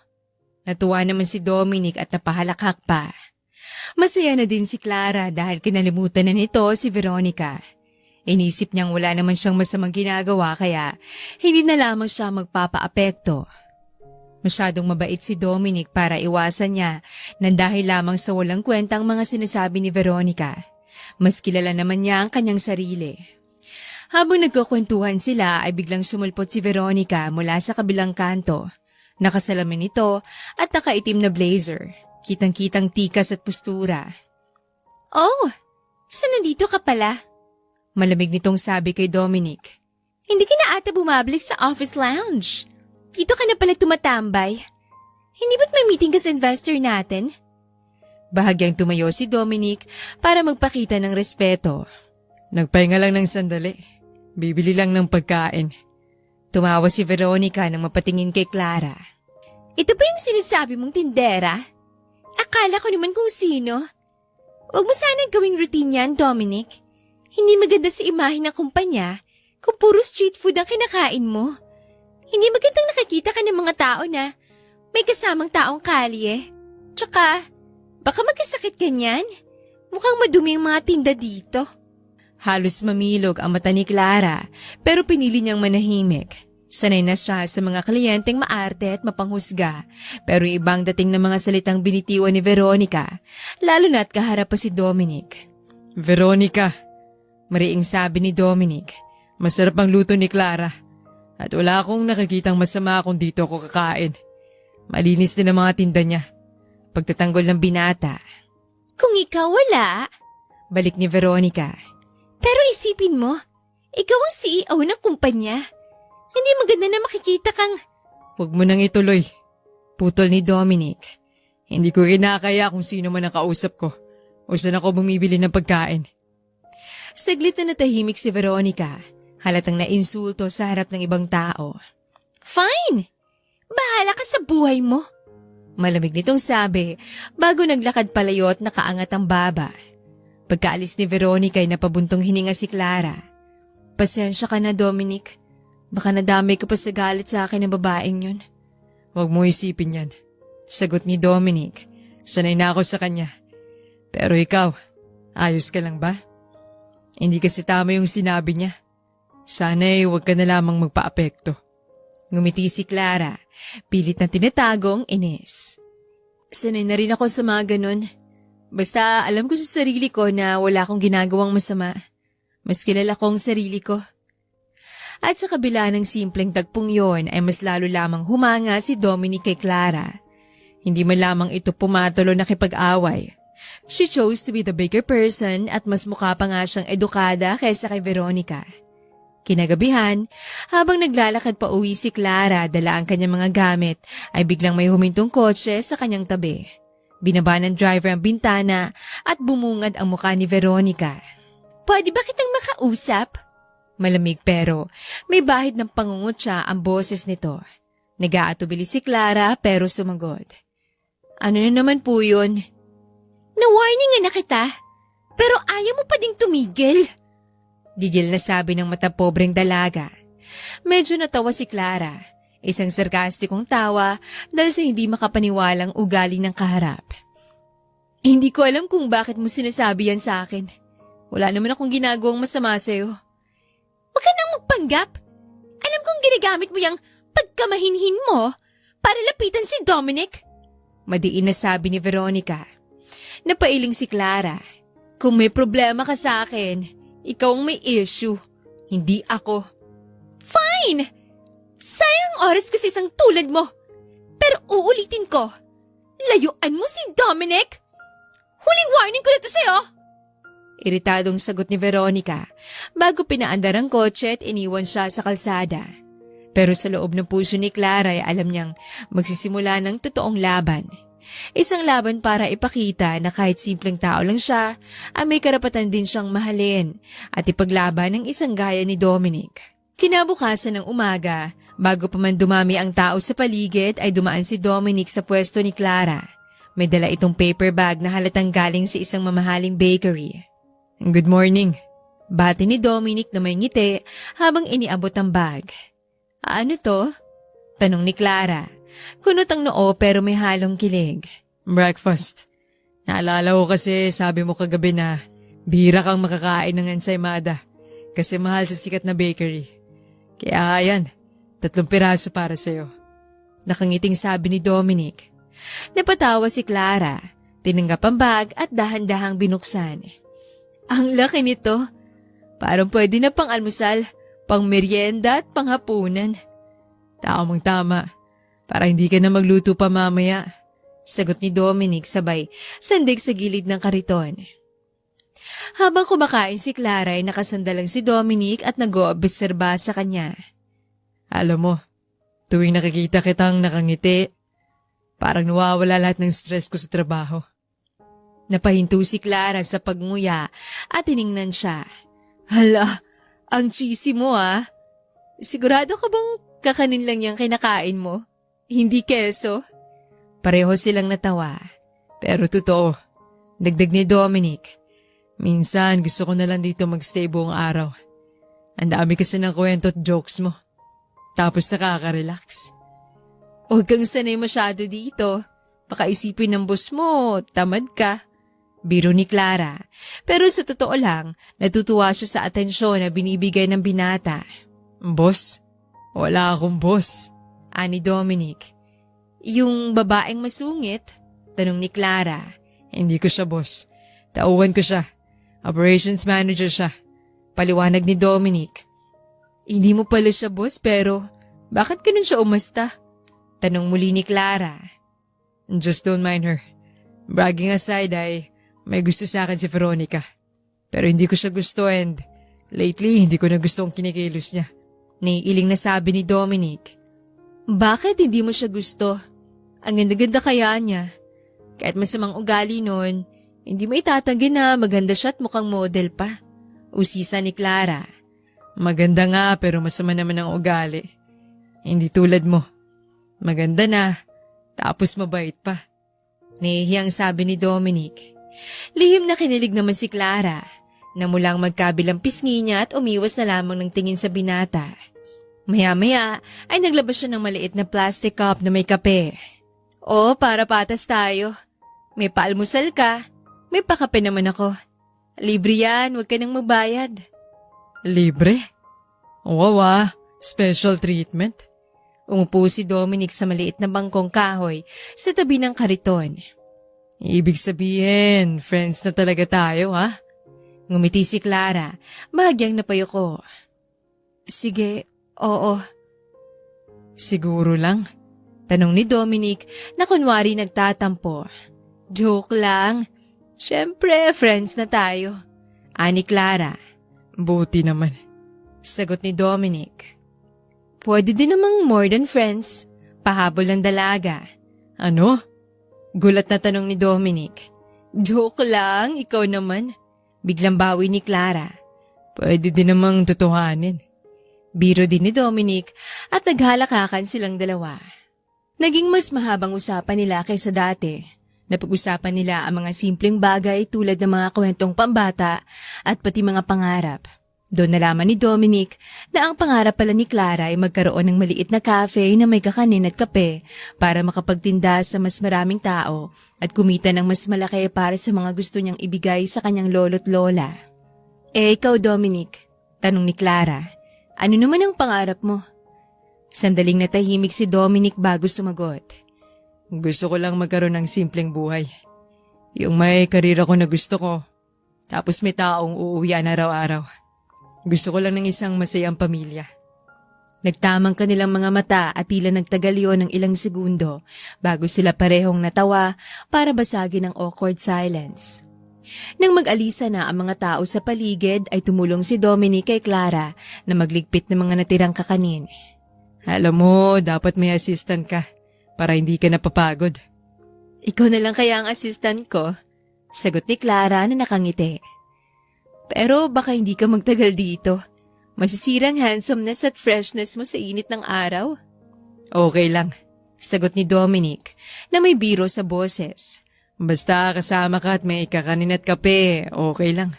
Speaker 2: Natuwa naman si Dominic at napahalakak pa. Masaya na din si Clara dahil kinalimutan na nito si Veronica. Inisip niyang wala naman siyang masamang ginagawa kaya hindi na lamang siya magpapaapekto. Masyadong mabait si Dominic para iwasan niya nang dahil lamang sa walang kwentang mga sinasabi ni Veronica. Mas kilala naman niya ang kanyang sarili. Habang nagkukwentuhan sila ay biglang sumulpot si Veronica mula sa kabilang kanto. Nakasalamin ito at nakaitim na blazer. Kitang-kitang tikas at postura.
Speaker 1: Oh, saan nandito ka pala?
Speaker 2: Malamig nitong sabi kay Dominic.
Speaker 1: Hindi ka na ata bumabalik sa office lounge. Dito ka na pala tumatambay. Hindi ba't may meeting ka sa investor natin?
Speaker 2: Bahagyang tumayo si Dominic para magpakita ng respeto. Nagpahinga lang ng sandali. Bibili lang ng pagkain. Tumawa si Veronica nang mapatingin kay Clara.
Speaker 1: Ito ba yung sinasabi mong tindera? Akala ko naman kung sino. Huwag mo sanang gawing routine yan, Dominic. Hindi maganda sa imahe ng kumpanya kung puro street food ang kinakain mo. Hindi magandang nakakita ka ng mga tao na may kasamang taong kalye. Tsaka, baka magkasakit ka niyan. Mukhang madumi ang mga tinda dito.
Speaker 2: Halos mamilog ang mata ni Clara pero pinili niyang manahimik. Sanay na siya sa mga kliyenteng maarte at mapanghusga pero ibang dating ng mga salitang binitiwan ni Veronica lalo na't kaharap pa si Dominic. Veronica, mariing sabi ni Dominic, masarap ang luto ni Clara at wala akong nakikitang masama kung dito ako kakain. Malinis din ang mga tinda niya. Pagtatanggol ng binata.
Speaker 1: Kung ikaw wala,
Speaker 2: balik ni Veronica.
Speaker 1: Pero isipin mo, ikaw ang CEO ng kumpanya. Hindi maganda na makikita kang…
Speaker 2: Huwag mo nang ituloy. Putol ni Dominic. Hindi ko kinakaya kung sino man ang kausap ko o saan ako bumibili ng pagkain. Saglit na natahimik si Veronica. Halatang nainsulto sa harap ng ibang tao.
Speaker 1: Fine! Bahala ka sa buhay mo.
Speaker 2: Malamig nitong sabi bago naglakad palayo at nakaangat ang baba. Pagkaalis ni Veronica ay napabuntong hininga si Clara.
Speaker 1: Pasensya ka na, Dominic. Baka nadamay ka pa sa galit sa akin ng babaeng yun.
Speaker 2: Huwag mo isipin yan. Sagot ni Dominic. Sanay na ako sa kanya. Pero ikaw, ayos ka lang ba? Hindi kasi tama yung sinabi niya. Sana'y huwag ka na lamang magpa-apekto. Ngumiti si Clara, pilit na tinatagong inis.
Speaker 1: Sanay na rin ako sa mga ganun. Basta alam ko sa sarili ko na wala akong ginagawang masama. Mas kilala ko ang sarili ko. At sa kabila ng simpleng tagpong yon ay mas lalo lamang humanga si Dominic kay Clara. Hindi man lamang ito pumatulo na kipag-away. She chose to be the bigger person at mas mukha pa nga siyang edukada kaysa kay Veronica. Kinagabihan, habang naglalakad pa uwi si Clara dala ang kanyang mga gamit ay biglang may humintong kotse sa kanyang tabi. Binaba ng driver ang bintana at bumungad ang mukha ni Veronica. Pwede ba kitang makausap?
Speaker 2: Malamig pero may bahid ng pangungutya ang boses nito. Nag-aatubili si Clara pero sumagot.
Speaker 1: Ano na naman po yun? Na-warningan na kita, pero ayaw mo pa ding tumigil.
Speaker 2: Gigil na sabi ng matapobreng dalaga. Medyo natawa si Clara. Isang sarkastikong tawa dahil sa hindi makapaniwalang ugali ng kaharap.
Speaker 1: Hindi ko alam kung bakit mo sinasabi yan sa akin. Wala naman akong ginagawang masama sa'yo. Huwag ka nang magpanggap. Alam kong ginagamit mo yung pagkamahinhin mo para lapitan si Dominic.
Speaker 2: Madiin na sabi ni Veronica. Napailing si Clara.
Speaker 1: Kung may problema ka sa akin, ikaw ang may issue, hindi ako. Fine! Sayang oras ko sa isang tulad mo. Pero uulitin ko, layuan mo si Dominic. Huling warning ko na to sa'yo.
Speaker 2: Iritadong sagot ni Veronica bago pinaandar ang kotse at iniwan siya sa kalsada. Pero sa loob ng puso ni Clara ay alam niyang magsisimula ng totoong laban. Isang laban para ipakita na kahit simpleng tao lang siya, ay may karapatan din siyang mahalin at ipaglaban ng isang gaya ni Dominic. Kinabukasan ng umaga, bago pa man dumami ang tao sa paligid ay dumaan si Dominic sa pwesto ni Clara.
Speaker 1: May dala itong paper bag na halatang galing sa isang mamahaling bakery.
Speaker 2: Good morning.
Speaker 1: Bati ni Dominic na may ngiti habang iniabot ang bag. Ano to? Tanong ni Clara. Kunot ang noo pero may halong kilig.
Speaker 2: Breakfast. Naalala ko kasi sabi mo kagabi na bihira kang makakain ng ensaymada kasi mahal sa sikat na bakery. Kaya yan, 3 piraso para sa'yo.
Speaker 1: Nakangiting sabi ni Dominic. Napatawa si Clara, tinanggap ang bag at dahan-dahang binuksan. Ang laki nito. Parang pwede na pang almusal, pang merienda at pang hapunan.
Speaker 2: Tamang tama, para hindi ka na magluto pa mamaya.
Speaker 1: Sagot ni Dominic sabay sandig sa gilid ng kariton. Habang kumakain si Clara ay nakasandalang si Dominic at nag-oobserba sa kanya.
Speaker 2: Alam mo, tuwing nakikita kitang nakangiti, parang nawawala lahat ng stress ko sa trabaho.
Speaker 1: Napahinto si Clara sa pagnguya at tiningnan siya. Hala, ang cheesy mo ah. Sigurado ka bang kakanin lang yung kinakain mo? Hindi keso? Pareho silang natawa.
Speaker 2: Pero totoo,
Speaker 1: Dagdag ni Dominic.
Speaker 2: minsan gusto ko na lang dito magstay buong araw. Ang dami kasi ng kwento at jokes mo. Tapos nakaka-relax.
Speaker 1: Huwag kang sanay masyado dito. Baka isipin ng boss mo, tamad ka. Biro ni Clara. Pero sa totoo lang, natutuwa siya sa atensyon na binibigay ng binata.
Speaker 2: Boss? Wala akong boss.
Speaker 1: Ani Dominic. Yung babaeng masungit? Tanong ni Clara.
Speaker 2: Hindi ko siya boss. Tauhan ko siya. Operations manager siya.
Speaker 1: Paliwanag ni Dominic. Hindi mo pala siya boss pero bakit ganun siya umasta? Tanong muli ni Clara.
Speaker 2: Just don't mind her. Bragging aside ay may gusto sa akin si Veronica. Pero hindi ko siya gusto and lately hindi ko na gusto ang kinikilos niya.
Speaker 1: Naiiling na sabi ni Dominic. Bakit hindi mo siya gusto? Ang ganda-ganda kaya niya. Kahit masamang ugali nun, hindi mo itatanggi na maganda siya at mukhang model pa. Usisa ni Clara.
Speaker 2: Maganda nga pero masama naman ang ugali. Hindi tulad mo. Maganda na, tapos mabait pa.
Speaker 1: Nahihiyang sabi ni Dominic. Lihim na kinilig naman si Clara na mulang magkabilang pisngi niya at umiwas na lamang ng tingin sa binata. Maya-maya ay naglabas siya ng maliit na plastic cup na may kape. O, para patas tayo. May paalmusal ka, may pakape naman ako. Libre yan, huwag ka nang magbayad.
Speaker 2: Libre? Wow special treatment.
Speaker 1: Umupo si Dominic sa maliit na bangkong kahoy sa tabi ng kariton.
Speaker 2: Ibig sabihin, friends na talaga tayo, ha?
Speaker 1: Ngumiti si Clara, bahagyang napayuko. Sige, oo.
Speaker 2: Siguro lang?
Speaker 1: Tanong ni Dominic na kunwari nagtatampo. Joke lang. Siyempre, friends na tayo. Ani Clara.
Speaker 2: Buti naman.
Speaker 1: Sagot ni Dominic. Pwede din namang more than friends. Pahabol ng dalaga.
Speaker 2: Ano?
Speaker 1: Gulat na tanong ni Dominic. Joke lang, ikaw naman. Biglang bawi ni Clara.
Speaker 2: Pwede din namang tutuhanin.
Speaker 1: Biro din ni Dominic at naghalakakan silang dalawa. Naging mas mahabang usapan nila kaysa dati. Napag-usapan nila ang mga simpleng bagay tulad ng mga kwentong pambata at pati mga pangarap. Doon nalaman ni Dominic na ang pangarap pala ni Clara ay magkaroon ng maliit na cafe na may kakanin at kape para makapagtinda sa mas maraming tao at kumita ng mas malaki para sa mga gusto niyang ibigay sa kanyang lolo't lola. Ikaw Dominic, tanong ni Clara, ano naman ang pangarap mo? Sandaling natahimik si Dominic bago sumagot.
Speaker 2: Gusto ko lang magkaroon ng simpleng buhay. Yung may karira ko na gusto ko, tapos may taong uuwian araw-araw. Gusto ko lang ng isang masayang pamilya.
Speaker 1: Nagtamang kanilang mga mata at tila nagtagal yun ng ilang segundo bago sila parehong natawa para basagin ang awkward silence. Nang mag-alisa na ang mga tao sa paligid ay tumulong si Dominic kay Clara na magligpit ng mga natirang kakanin.
Speaker 2: Alam mo, dapat may assistant ka para hindi ka napapagod.
Speaker 1: Ikaw na lang kaya ang assistant ko, sagot ni Clara na nakangiti. Pero baka hindi ka magtagal dito. Masisirang handsomeness at freshness mo sa init ng araw.
Speaker 2: Okay lang,
Speaker 1: sagot ni Dominic na may biro sa boses.
Speaker 2: Basta kasama ka at may kakanin at kape, okay lang.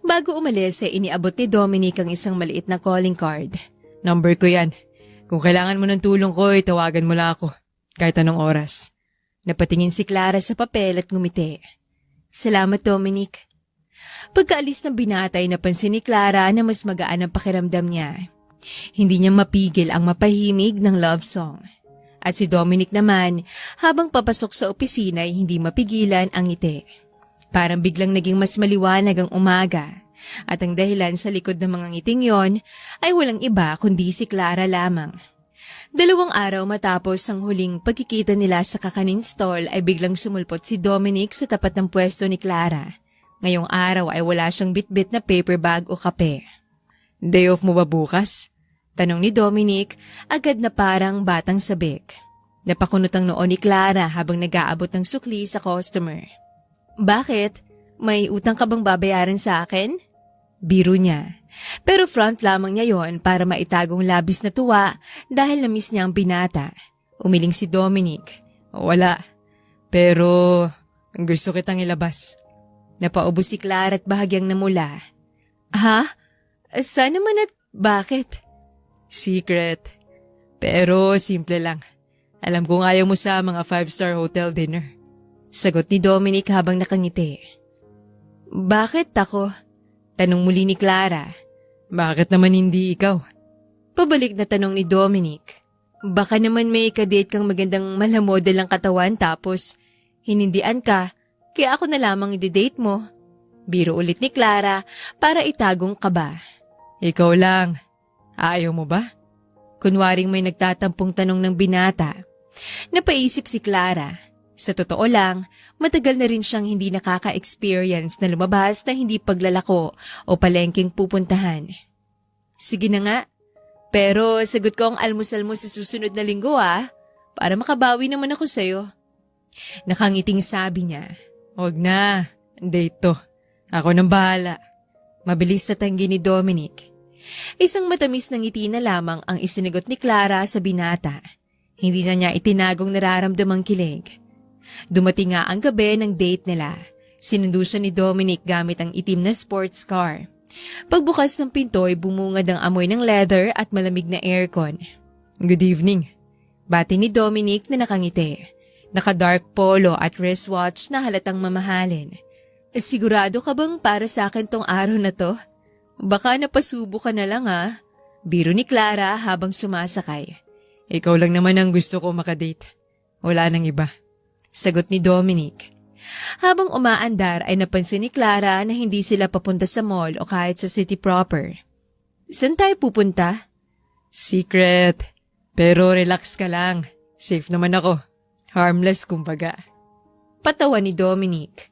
Speaker 1: Bago umalis ay iniabot ni Dominic ang isang maliit na calling card.
Speaker 2: Number ko yan. Kung kailangan mo ng tulong ko, tawagan mo lang ako. Kahit anong oras.
Speaker 1: Napatingin si Clara sa papel at ngumiti. Salamat, Dominic. Pagkaalis ng binata ay napansin ni Clara na mas magaan ang pakiramdam niya. Hindi niya mapigil ang mapahimig ng love song. At si Dominic naman, habang papasok sa opisina ay hindi mapigilan ang ngiti. Parang biglang naging mas maliwanag ang umaga. At ang dahilan sa likod ng mga ngiting yon ay walang iba kundi si Clara lamang. 2 araw matapos ang huling pagkikita nila sa kakanin stall ay biglang sumulpot si Dominic sa tapat ng pwesto ni Clara. Ngayong araw ay wala siyang bitbit na paper bag o kape.
Speaker 2: Day off mo ba bukas?
Speaker 1: Tanong ni Dominic, agad na parang batang sabik. Napakunot ang noo ni Clara habang nag-aabot ng sukli sa customer. Bakit? May utang ka bang babayaran sa akin? Biro niya. Pero front lamang niya yon para maitagong labis na tuwa dahil na-miss niya ang binata. Umiling si Dominic.
Speaker 2: Wala. Pero gusto kitang ilabas.
Speaker 1: Napaubos si Clara at bahagyang namula. Ha? Saan naman at bakit?
Speaker 2: Secret. Pero simple lang. Alam kong ayaw mo sa mga 5-star hotel dinner.
Speaker 1: Sagot ni Dominic habang nakangiti. Bakit ako? Tanong muli ni Clara.
Speaker 2: Bakit naman hindi ikaw?
Speaker 1: Pabalik na tanong ni Dominic. Baka naman may kadate kang magandang malamodel ang katawan tapos hinindian ka, kaya ako na lamang i-date mo. Biro ulit ni Clara para itagong kaba.
Speaker 2: Ikaw lang. Ayaw mo ba?
Speaker 1: Kunwaring may nagtatampong tanong ng binata. Napaisip si Clara. Sa totoo lang, matagal na rin siyang hindi nakaka-experience na lumabas na hindi paglalako o palengking pupuntahan. Sige na nga, pero sagot ko ang almusal mo sa susunod na linggo para makabawi naman ako sa'yo. Nakangiting sabi niya.
Speaker 2: Huwag na, date to. Ako nang bahala.
Speaker 1: Mabilis na tanggi ni Dominic. Isang matamis na ngiti na lamang ang isinigot ni Clara sa binata. Hindi na niya itinagong nararamdamang kilig. Dumating nga ang gabi ng date nila. Sinundo siya ni Dominic gamit ang itim na sports car. Pagbukas ng pinto ay bumungad ang amoy ng leather at malamig na aircon.
Speaker 2: Good evening.
Speaker 1: Bati ni Dominic na nakangiti. Naka-dark polo at wristwatch na halatang mamahalin. Sigurado ka bang para sa akin tong araw na to? Baka napasubo ka na lang Biro ni Clara habang sumasakay.
Speaker 2: Ikaw lang naman ang gusto ko makadate. Wala nang iba.
Speaker 1: Sagot ni Dominic. Habang umaandar ay napansin ni Clara na hindi sila papunta sa mall o kahit sa city proper. Saan tayo pupunta?
Speaker 2: Secret. Pero relax ka lang. Safe naman ako. Harmless kumbaga.
Speaker 1: Patawa ni Dominic.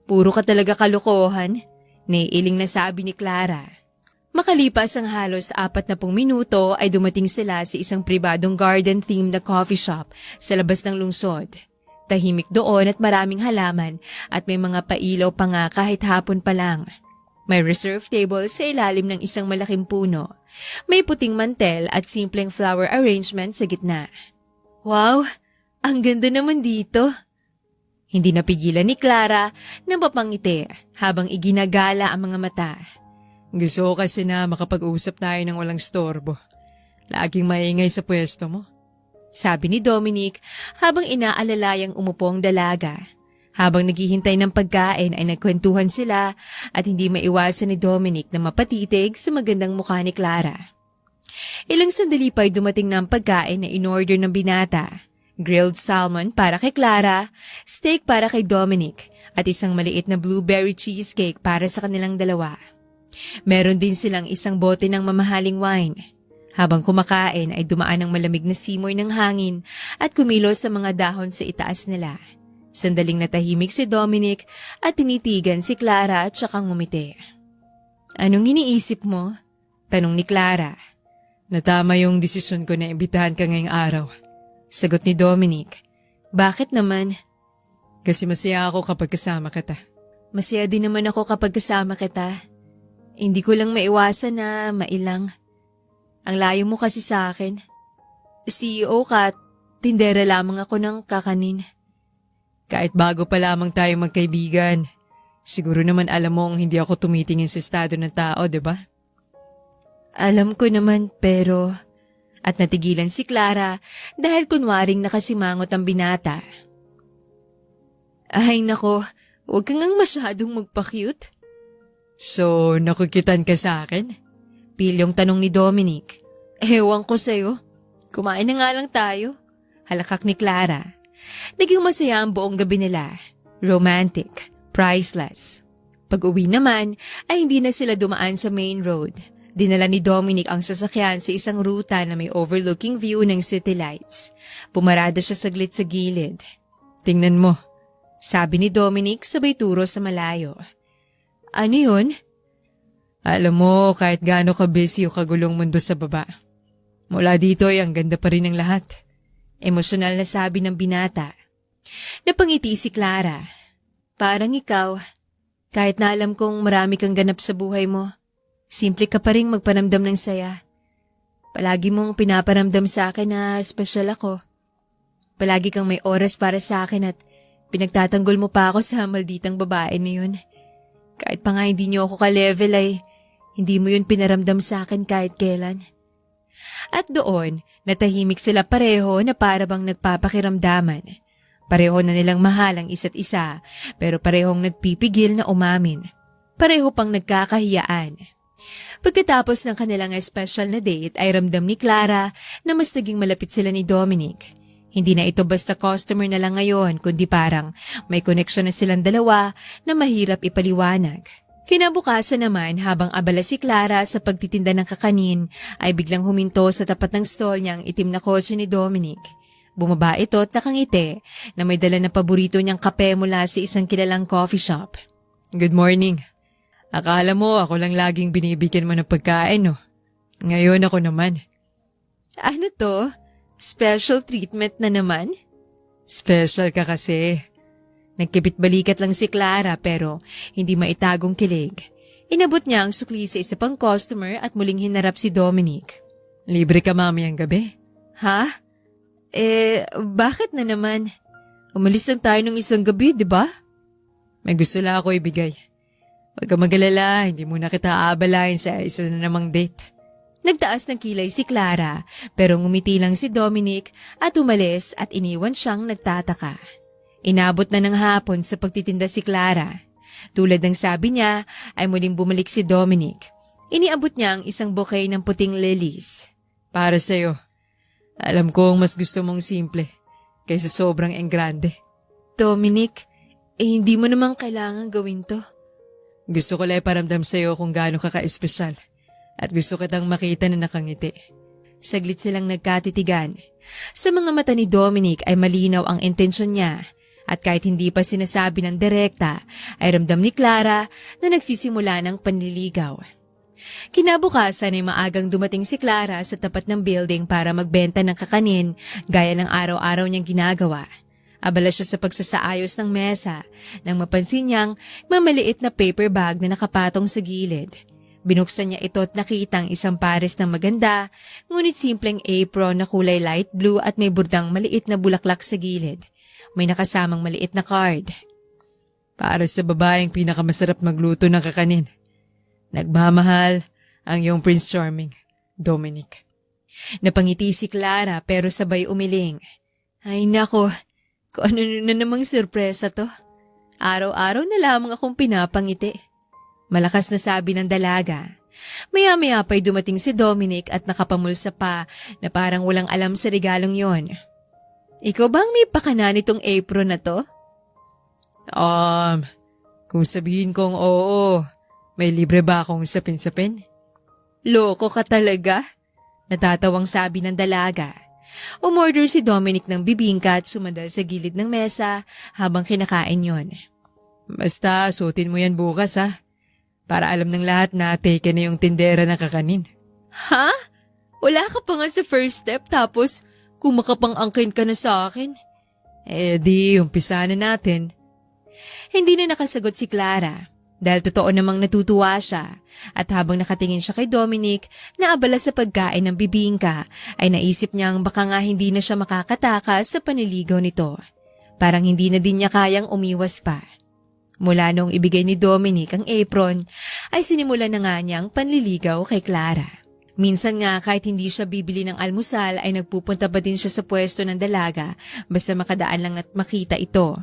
Speaker 1: Puro ka talaga kalokohan. Naiiling na sabi ni Clara. Makalipas ang halos 40 minuto ay dumating sila sa isang pribadong garden-themed na coffee shop sa labas ng lungsod. Tahimik doon at maraming halaman at may mga pailaw pa nga kahit hapon pa lang. May reserve table sa ilalim ng isang malaking puno. May puting mantel at simpleng flower arrangement sa gitna. Wow! Ang ganda naman dito! Hindi napigilan ni Clara na mapangiti habang iginagala ang mga mata.
Speaker 2: Gusto ko kasi na makapag-usap tayo ng walang storbo. Laging maingay sa pwesto mo.
Speaker 1: Sabi ni Dominic habang inaalalayang umupo ang dalaga. Habang naghihintay ng pagkain ay nagkwentuhan sila at hindi maiwasan ni Dominic na mapatitig sa magandang mukha ni Clara. Ilang sandali pa ay dumating na ang pagkain na in-order ng binata. Grilled salmon para kay Clara, steak para kay Dominic at isang maliit na blueberry cheesecake para sa kanilang dalawa. Meron din silang isang bote ng mamahaling wine. Habang kumakain ay dumaan ang malamig na simoy ng hangin at kumilos sa mga dahon sa itaas nila. Sandaling natahimik si Dominic at tinitigan si Clara at saka ngumiti. Anong iniisip mo? Tanong ni Clara.
Speaker 2: Natama yung desisyon ko na imbitahan ka ngayong araw.
Speaker 1: Sagot ni Dominic. Bakit naman?
Speaker 2: Kasi masaya ako kapag kasama kita.
Speaker 1: Masaya din naman ako kapag kasama kita. Hindi ko lang maiwasan na mailang. Ang layo mo kasi sa akin. CEO ka at tindera lamang ako ng kakanin.
Speaker 2: Kahit bago pa lamang tayo magkaibigan, siguro naman alam mong hindi ako tumitingin sa estado ng tao, di ba?
Speaker 1: Alam ko naman pero... At natigilan si Clara dahil kunwaring nakasimangot ang binata. Ay nako, huwag kang ngang masyadong magpa-cute.
Speaker 2: So, nakukitan ka sa akin?
Speaker 1: Pilyong tanong ni Dominic. Ewan ko sa'yo. Kumain na nga lang tayo. Halakak ni Clara. Naging masaya ang buong gabi nila. Romantic, priceless. Pag-uwi naman ay hindi na sila dumaan sa main road. Dinala ni Dominic ang sasakyan sa isang ruta na may overlooking view ng city lights. Pumarada siya saglit sa gilid.
Speaker 2: Tingnan mo,
Speaker 1: Sabi ni Dominic sabay turo sa malayo. Ano yun?
Speaker 2: alam mo kahit gaano ka busy o kagulong mundo sa baba. Mula dito ay ang ganda pa rin ng lahat.
Speaker 1: Emosyonal na sabi ng binata. Napangiti si Clara. Parang ikaw, kahit na alam kong marami kang ganap sa buhay mo, simple ka pa rin magparamdam ng saya. Palagi mong pinaparamdam sa akin na espesyal ako. Palagi kang may oras para sa akin at pinagtatanggol mo pa ako sa malditang babae na yun. Kahit pa nga hindi niyo ako ka-level ay hindi mo yun pinaramdam sa akin kahit kailan. At doon, natahimik sila pareho na para bang nagpapakiramdaman. Pareho na nilang mahal ang isa't isa pero parehong nagpipigil na umamin. Pareho pang nagkakahiyaan. Pagkatapos ng kanilang special na date ay ramdam ni Clara na mas naging malapit sila ni Dominic. Hindi na ito basta customer na lang ngayon kundi parang may koneksyon na silang dalawa na mahirap ipaliwanag. Kinabukasan naman habang abala si Clara sa pagtitinda ng kakanin ay biglang huminto sa tapat ng stall niya ang itim na kotse ni Dominic. Bumaba ito at nakangiti na may dala na paborito niyang kape mula sa isang kilalang coffee shop.
Speaker 2: Good morning. Akala mo ako lang laging binibigyan mo ng pagkain, no? Ngayon ako naman.
Speaker 1: Ano to? Special treatment na naman?
Speaker 2: Special ka kasi.
Speaker 1: Nagkibit-balikat lang si Clara pero hindi maitagong kilig. Inabot niya ang sukli sa isa pang customer at muling hinarap si Dominic.
Speaker 2: Libre ka mamayang gabi.
Speaker 1: Ha? Bakit na naman? Umalis lang tayo ng isang gabi, di ba?
Speaker 2: May gusto lang ako ibigay. Huwag ka mag-alala, hindi mo na kita aabalahin sa isa na namang date.
Speaker 1: Nagtaas ng kilay si Clara pero ngumiti lang si Dominic at umalis at iniwan siyang nagtataka. Inabot na ng hapon sa pagtitinda si Clara. Tulad ng sabi niya ay muling bumalik si Dominic. Iniabot niya ang isang bouquet ng puting lilies.
Speaker 2: Para sa'yo. Alam kong mas gusto mong simple kaysa sobrang enggrande.
Speaker 1: Dominic, hindi mo naman kailangan gawin to.
Speaker 2: Gusto ko lang iparamdam sa'yo kung gaano ka ka-espesyal at gusto kitang makita na nakangiti.
Speaker 1: Saglit silang nagkatitigan. Sa mga mata ni Dominic ay malinaw ang intensyon niya at kahit hindi pa sinasabi ng direkta ay ramdam ni Clara na nagsisimula ng panliligaw. Kinabukasan ay maagang dumating si Clara sa tapat ng building para magbenta ng kakanin gaya ng araw-araw niyang ginagawa. Abala siya sa pagsasaayos ng mesa nang mapansin niyang mamaliit na paper bag na nakapatong sa gilid. Binuksan niya ito at nakitang isang pares ng maganda, ngunit simpleng apron na kulay light blue at may burdang maliit na bulaklak sa gilid. May nakasamang maliit na card.
Speaker 2: Para sa babaeng pinakamasarap magluto ng kakanin. Nagmamahal ang iyong Prince Charming, Dominic.
Speaker 1: Napangiti si Clara pero sabay umiling. Ay nako, kung ano na namang sorpresa to. Araw-araw na lamang akong pinapangiti. Malakas na sabi ng dalaga. Maya-maya pa'y dumating si Dominic at nakapamulsa pa na parang walang alam sa regalong yon. Ikaw bang may pakana nitong apron na to?
Speaker 2: Kung sabihin kong oo, may libre ba akong sapin-sapin?
Speaker 1: Loko ka talaga? Natatawang sabi ng dalaga. Umorder si Dominic ng bibingka at sumandal sa gilid ng mesa habang kinakain yon.
Speaker 2: Basta suotin mo yan bukas ha. Para alam ng lahat na taken na yung tindera ng kakanin.
Speaker 1: Ha? Wala ka pa nga sa first step tapos kumakapang-angkin ka na sa akin?
Speaker 2: Di, umpisa na natin.
Speaker 1: Hindi na nakasagot si Clara dahil totoo namang natutuwa siya at habang nakatingin siya kay Dominic na abala sa pagkain ng bibingka ay naisip niyang baka nga hindi na siya makakatakas sa paniligaw nito. Parang hindi na din niya kayang umiwas pa. Mula noong ibigay ni Dominic ang apron, ay sinimulan na nga niyang panliligaw kay Clara. Minsan nga kahit hindi siya bibili ng almusal ay nagpupunta pa din siya sa pwesto ng dalaga basta makadaan lang at makita ito.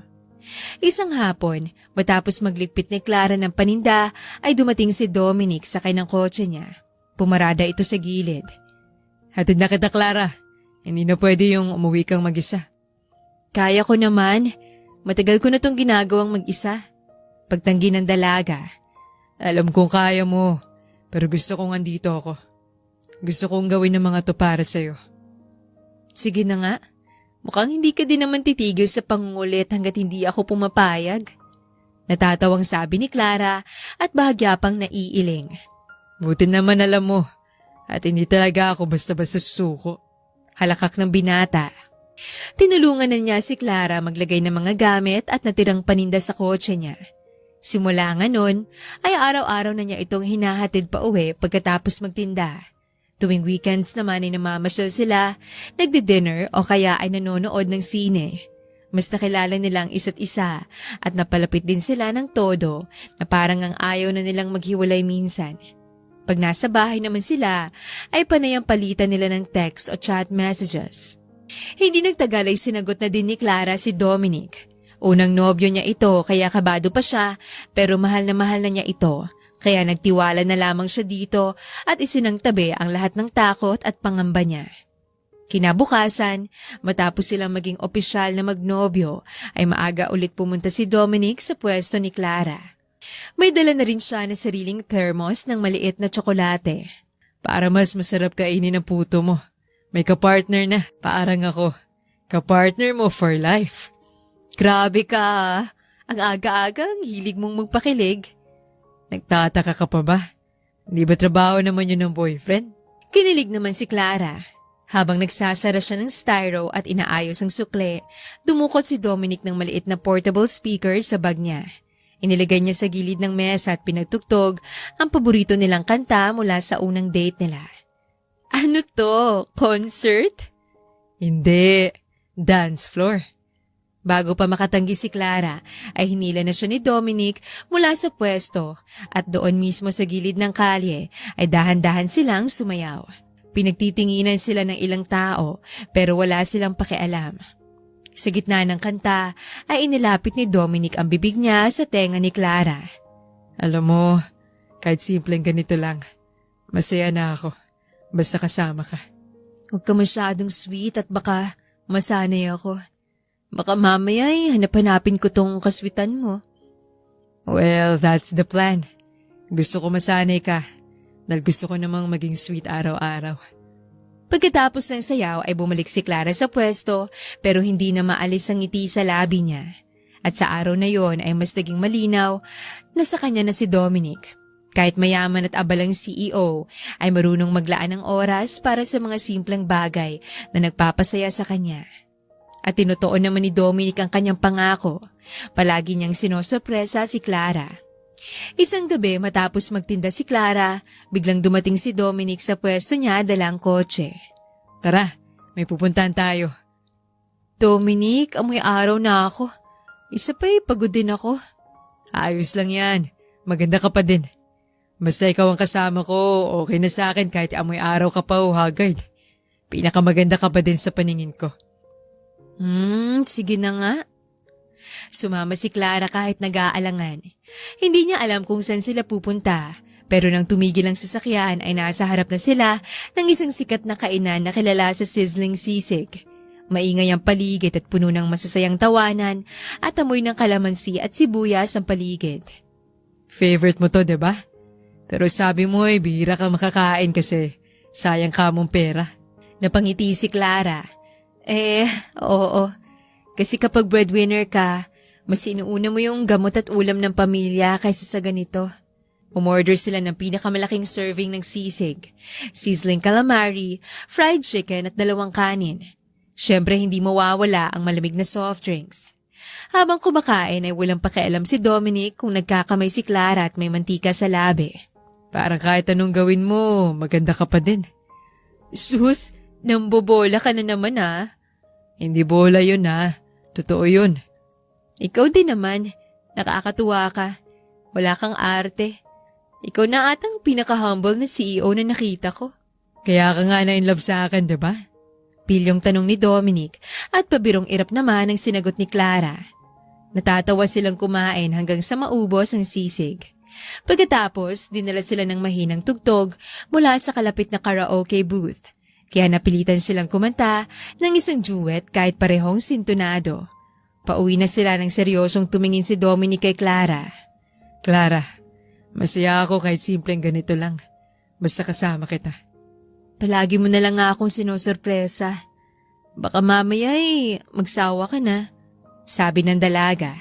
Speaker 1: Isang hapon, matapos magligpit ni Clara ng paninda, ay dumating si Dominic sakay ng kotse niya. Pumarada ito sa gilid.
Speaker 2: Hatid na kita, Clara. Hindi na pwede yung umuwi kang mag-isa.
Speaker 1: Kaya ko naman. Matagal ko na tong ginagawang mag-isa. Pagtanggi ng dalaga.
Speaker 2: Alam kong kaya mo, pero gusto kong andito ako. Gusto kong gawin ng mga to para sa'yo.
Speaker 1: Sige na nga. Mukhang hindi ka din naman titigil sa pangungulit hanggat hindi ako pumapayag. Natatawang sabi ni Clara at bahagya pang naiiling.
Speaker 2: Buti naman alam mo, at hindi talaga ako basta-basta susuko.
Speaker 1: Halakak ng binata. Tinulungan na niya si Clara maglagay ng mga gamit at natirang paninda sa kotse niya. Simula nga nun, ay araw-araw na niya itong hinahatid pa uwi pagkatapos magtinda. Tuwing weekends naman ay namamasyal sila, nagdi-dinner o kaya ay nanonood ng sine. Mas nakilala nilang isa't isa at napalapit din sila ng todo na parang ang ayaw na nilang maghiwalay minsan. Pag nasa bahay naman sila, ay panayang palitan nila ng text o chat messages. Hindi nagtagal ay sinagot na din ni Clara si Dominic. Unang nobyo niya ito kaya kabado pa siya pero mahal na niya ito. Kaya nagtiwala na lamang siya dito at isinangtabi ang lahat ng takot at pangamba niya. Kinabukasan, matapos silang maging opisyal na magnobyo, ay maaga ulit pumunta si Dominic sa pwesto ni Clara. May dala na rin siya na sariling thermos ng maliit na tsokolate.
Speaker 2: Para mas masarap kainin ang puto mo. May kapartner na, parang ako. Kapartner mo for life.
Speaker 1: Grabe ka ah. Ang aga-aga ang hilig mong magpakilig.
Speaker 2: Nagtataka ka pa ba? Hindi ba trabaho naman yun ng boyfriend?
Speaker 1: Kinilig naman si Clara. Habang nagsasara siya ng styro at inaayos ang sukle, dumukot si Dominic ng maliit na portable speaker sa bag niya. Inilagay niya sa gilid ng mesa at pinagtugtog ang paborito nilang kanta mula sa unang date nila. Ano to? Concert?
Speaker 2: Hindi. Dance floor.
Speaker 1: Bago pa makatanggi si Clara, ay hinila na siya ni Dominic mula sa pwesto at doon mismo sa gilid ng kalye ay dahan-dahan silang sumayaw. Pinagtitinginan sila ng ilang tao pero wala silang pakialam. Sa gitna ng kanta ay inilapit ni Dominic ang bibig niya sa tenga ni Clara.
Speaker 2: Alam mo, kahit simpleng ganito lang, masaya na ako. Basta kasama ka.
Speaker 1: Huwag ka masyadong sweet at baka masanay ako. Baka mamaya ay hanap-hanapin ko tong kaswitan mo.
Speaker 2: Well, that's the plan. Gusto ko masanay ka dahil gusto ko namang maging sweet araw-araw.
Speaker 1: Pagkatapos ng sayaw ay bumalik si Clara sa pwesto pero hindi na maalis ang ngiti sa labi niya. At sa araw na yon ay mas naging malinaw na sa kanya na si Dominic. Kahit mayaman at abalang CEO ay marunong maglaan ng oras para sa mga simpleng bagay na nagpapasaya sa kanya. At tinutuon naman ni Dominic ang kanyang pangako. Palagi niyang sinosorpresa si Clara. Isang gabi matapos magtinda si Clara, biglang dumating si Dominic sa pwesto niya dala ang kotse.
Speaker 2: Tara, may pupuntahan tayo.
Speaker 1: Dominic, amoy araw na ako. Isa pa'y pagod din ako.
Speaker 2: Ayos lang yan. Maganda ka pa din. Basta ikaw ang kasama ko, okay na sa akin kahit amoy araw ka pa o haggard. Pinakamaganda ka pa din sa paningin ko.
Speaker 1: Sige na nga. Sumama si Clara kahit nag-aalangan. Hindi niya alam kung saan sila pupunta, pero nang tumigil ang sasakyan ay nasa harap na sila ng isang sikat na kainan na kilala sa sizzling sisig. Maingay ang paligid at puno ng masasayang tawanan at amoy ng kalamansi at sibuyas ang paligid.
Speaker 2: Favorite mo to, diba? Pero sabi mo bihira ka makakain kasi sayang ka mong pera.
Speaker 1: Napangiti si Clara. Oo. Kasi kapag breadwinner ka, mas inuuna mo yung gamot at ulam ng pamilya kaysa sa ganito. Umorder sila ng pinakamalaking serving ng sisig, sizzling calamari, fried chicken at 2 kanin. Siyempre hindi mawawala ang malamig na soft drinks. Habang kumakain ay walang pakialam si Dominic kung nagkakamay si Clara at may mantika sa labi.
Speaker 2: Parang kahit anong gawin mo, maganda ka pa din.
Speaker 1: Sus, nambobola ka na naman ah.
Speaker 2: Hindi bola yun ha. Totoo yun.
Speaker 1: Ikaw din naman, nakakatuwa ka. Wala kang arte. Ikaw na atang pinaka-humble na CEO na nakita ko.
Speaker 2: Kaya ka nga na in love sa akin, diba?
Speaker 1: Pilyong tanong ni Dominic at pabirong irap naman ang sinagot ni Clara. Natatawa silang kumain hanggang sa maubos ang sisig. Pagkatapos, dinala sila ng mahinang tugtog mula sa kalapit na karaoke booth. Kaya napilitan silang kumanta ng isang duet kahit parehong sintonado. Pauwi na sila ng seryosong tumingin si Dominic kay Clara.
Speaker 2: Clara, masaya ako kahit simpleng ganito lang. Basta kasama kita.
Speaker 1: Palagi mo na lang nga akong sinusurpresa. Baka mamaya magsawa ka na, sabi ng dalaga.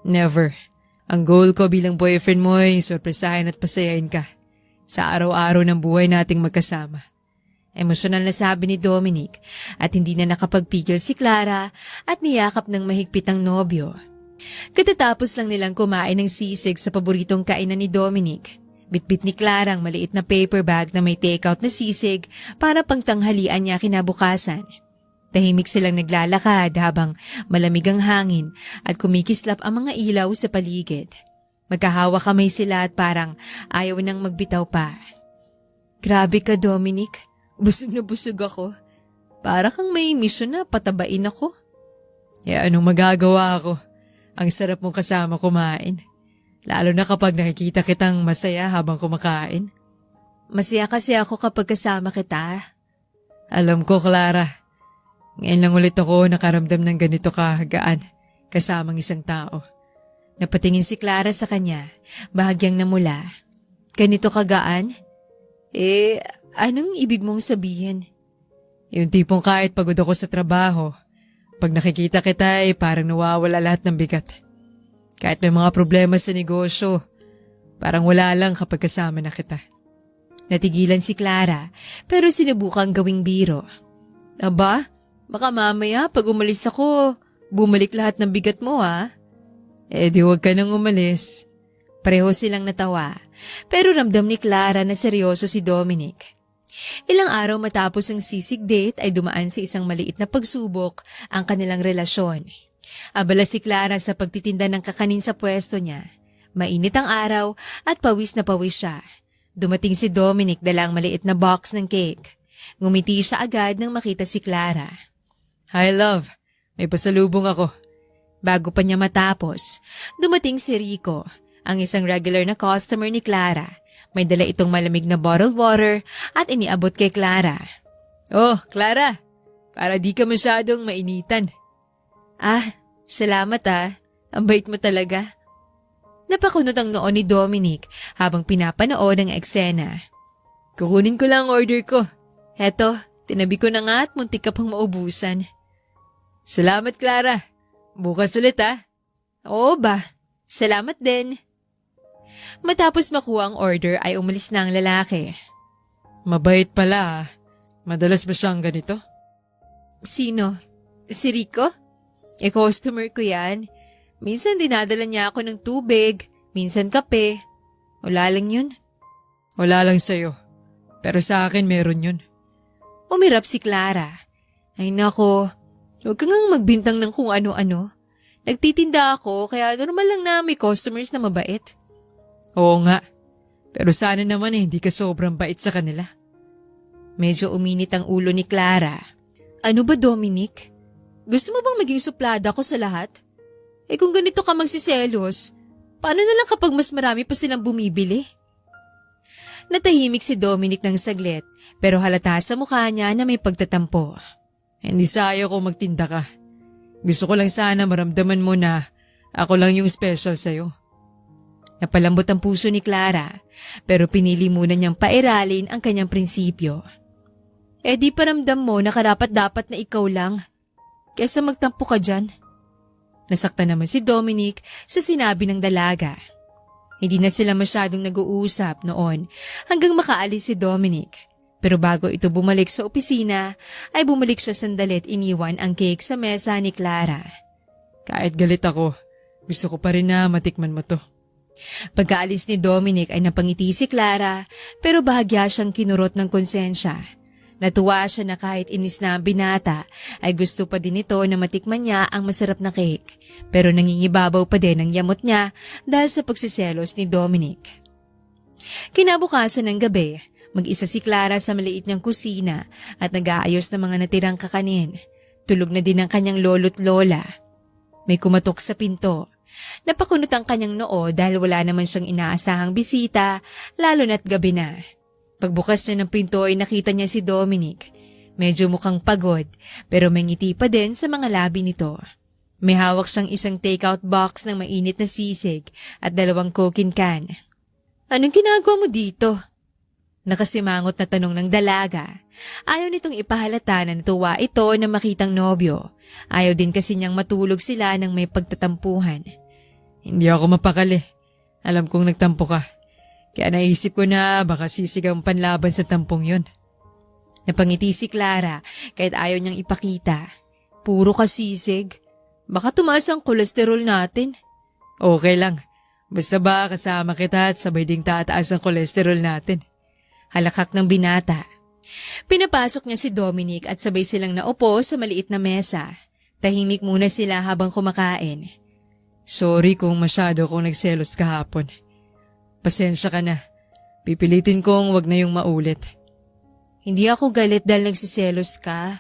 Speaker 2: Never. Ang goal ko bilang boyfriend mo ay sorpresahin at pasayain ka sa araw-araw ng buhay nating magkasama.
Speaker 1: Emosyonal na sabi ni Dominic at hindi na nakapagpigil si Clara at niyakap ng mahigpit ang nobyo. Katatapos lang nilang kumain ng sisig sa paboritong kainan ni Dominic. Bitbit ni Clara ang maliit na paper bag na may takeout na sisig para pangtanghalian niya kinabukasan. Tahimik silang naglalakad habang malamig ang hangin at kumikislap ang mga ilaw sa paligid. Magkahawa kamay sila at parang ayaw nang magbitaw pa. Grabe ka, Dominic. Busog na busog ako. Para kang may mission na patabain ako.
Speaker 2: Anong magagawa ko? Ang sarap mong kasama kumain. Lalo na kapag nakikita kitang masaya habang kumakain.
Speaker 1: Masaya kasi ako kapag kasama kita.
Speaker 2: Alam ko, Clara. Ngayon lang ulit ako nakaramdam ng ganito kagaan kasamang isang tao.
Speaker 1: Napatingin si Clara sa kanya, bahagyang namula. Ganito kagaan? Anong ibig mong sabihin?
Speaker 2: Yung tipong kahit pagod ako sa trabaho, pag nakikita kita parang nawawala lahat ng bigat. Kahit may mga problema sa negosyo, parang wala lang kapag kasama na kita.
Speaker 1: Natigilan si Clara pero sinubukang gawing biro. Aba, baka mamaya pag umalis ako, bumalik lahat ng bigat mo ha?
Speaker 2: Di huwag ka nang umalis.
Speaker 1: Pareho silang natawa pero ramdam ni Clara na seryoso si Dominic. Ilang araw matapos ang sisig date ay dumaan sa isang maliit na pagsubok ang kanilang relasyon. Abala si Clara sa pagtitinda ng kakanin sa pwesto niya. Mainit ang araw at pawis na pawis siya. Dumating si Dominic dalang maliit na box ng cake. Ngumiti siya agad nang makita si Clara.
Speaker 2: Hi love, may pasalubong ako.
Speaker 1: Bago pa niya matapos, dumating si Rico, ang isang regular na customer ni Clara. May dala itong malamig na bottled water at iniabot kay Clara.
Speaker 2: Oh, Clara, para di ka masyadong mainitan.
Speaker 1: Salamat Ang bait mo talaga. Napakunot ang noo ni Dominic habang pinapanood ang eksena.
Speaker 2: Kukunin ko lang ang order ko.
Speaker 1: Heto, tinabi ko na nga at muntik ka pang maubusan.
Speaker 2: Salamat, Clara. Bukas ulit
Speaker 1: Oo ba? Salamat din. Matapos makuha ang order ay umalis na ang lalaki.
Speaker 2: Mabait pala Madalas ba siyang ganito?
Speaker 1: Sino? Si Rico? Customer ko yan. Minsan dinadala niya ako ng tubig, minsan kape. Wala lang yun.
Speaker 2: Wala lang sa'yo. Pero sa akin meron yun.
Speaker 1: Umirap si Clara. Ay nako, huwag kang magbintang ng kung ano-ano. Nagtitinda ako kaya normal lang na may customers na mabait.
Speaker 2: Oo nga. Pero sana naman hindi ka sobrang bait sa kanila.
Speaker 1: Medyo uminit ang ulo ni Clara. Ano ba, Dominic? Gusto mo bang maging suplada ko sa lahat? Kung ganito ka magsiselos, paano na lang kapag mas marami pa silang bumibili? Natahimik si Dominic ng saglit pero halata sa mukha niya na may pagtatampo.
Speaker 2: Hindi sayo ko magtinda ka. Gusto ko lang sana maramdaman mo na ako lang yung special sa'yo.
Speaker 1: Napalambot ang puso ni Clara pero pinili muna niyang pairalin ang kanyang prinsipyo. Di paramdam mo na karapat-dapat na ikaw lang kesa magtampo ka dyan. Nasaktan naman si Dominic sa sinabi ng dalaga. Hindi na sila masyadong nag-uusap noon hanggang makaalis si Dominic. Pero bago ito bumalik sa opisina, ay bumalik siya sandali at iniwan ang cake sa mesa ni Clara.
Speaker 2: Kahit galit ako, gusto ko pa rin na matikman mo to.
Speaker 1: Pagkaalis ni Dominic ay napangiti si Clara pero bahagya siyang kinurot ng konsensya. Natuwa siya na kahit inis na ang binata ay gusto pa din ito na matikman niya ang masarap na cake. Pero nangingibabaw pa din ang yamot niya dahil sa pagsiselos ni Dominic. Kinabukasan ng gabi, mag-isa si Clara sa maliit niyang kusina at nag-aayos ng mga natirang kakanin. Tulog na din ang kanyang lolo't lola. May kumatok sa pinto. Napakunot ang kanyang noo dahil wala naman siyang inaasahang bisita, lalo na't gabi na. Pagbukas niya ng pinto ay nakita niya si Dominic. Medyo mukhang pagod pero may ngiti pa din sa mga labi nito. May hawak siyang isang takeout box ng mainit na sisig at 2 cooking can. "Anong ginagawa mo dito?" Nakasimangot na tanong ng dalaga. Ayaw nitong ipahalata na natuwa ito na makitang nobyo. Ayaw din kasi niyang matulog sila nang may pagtatampuhan.
Speaker 2: Hindi ako mapakali. Alam kong nagtampo ka. Kaya naisip ko na baka sisigang panlaban sa tampong yun.
Speaker 1: Napangiti si Clara kahit ayaw niyang ipakita. Puro ka sisig. Baka tumaas ang kolesterol natin.
Speaker 2: Okay lang. Basta ba kasama kita at sabay ding tataas ang kolesterol natin.
Speaker 1: Halakak ng binata. Pinapasok niya si Dominic at sabay silang naupo sa maliit na mesa. Tahimik muna sila habang kumakain.
Speaker 2: Sorry kung masyado akong nagselos kahapon. Pasensya ka na. Pipilitin kong wag na yung maulit.
Speaker 1: Hindi ako galit dahil nagsiselos ka.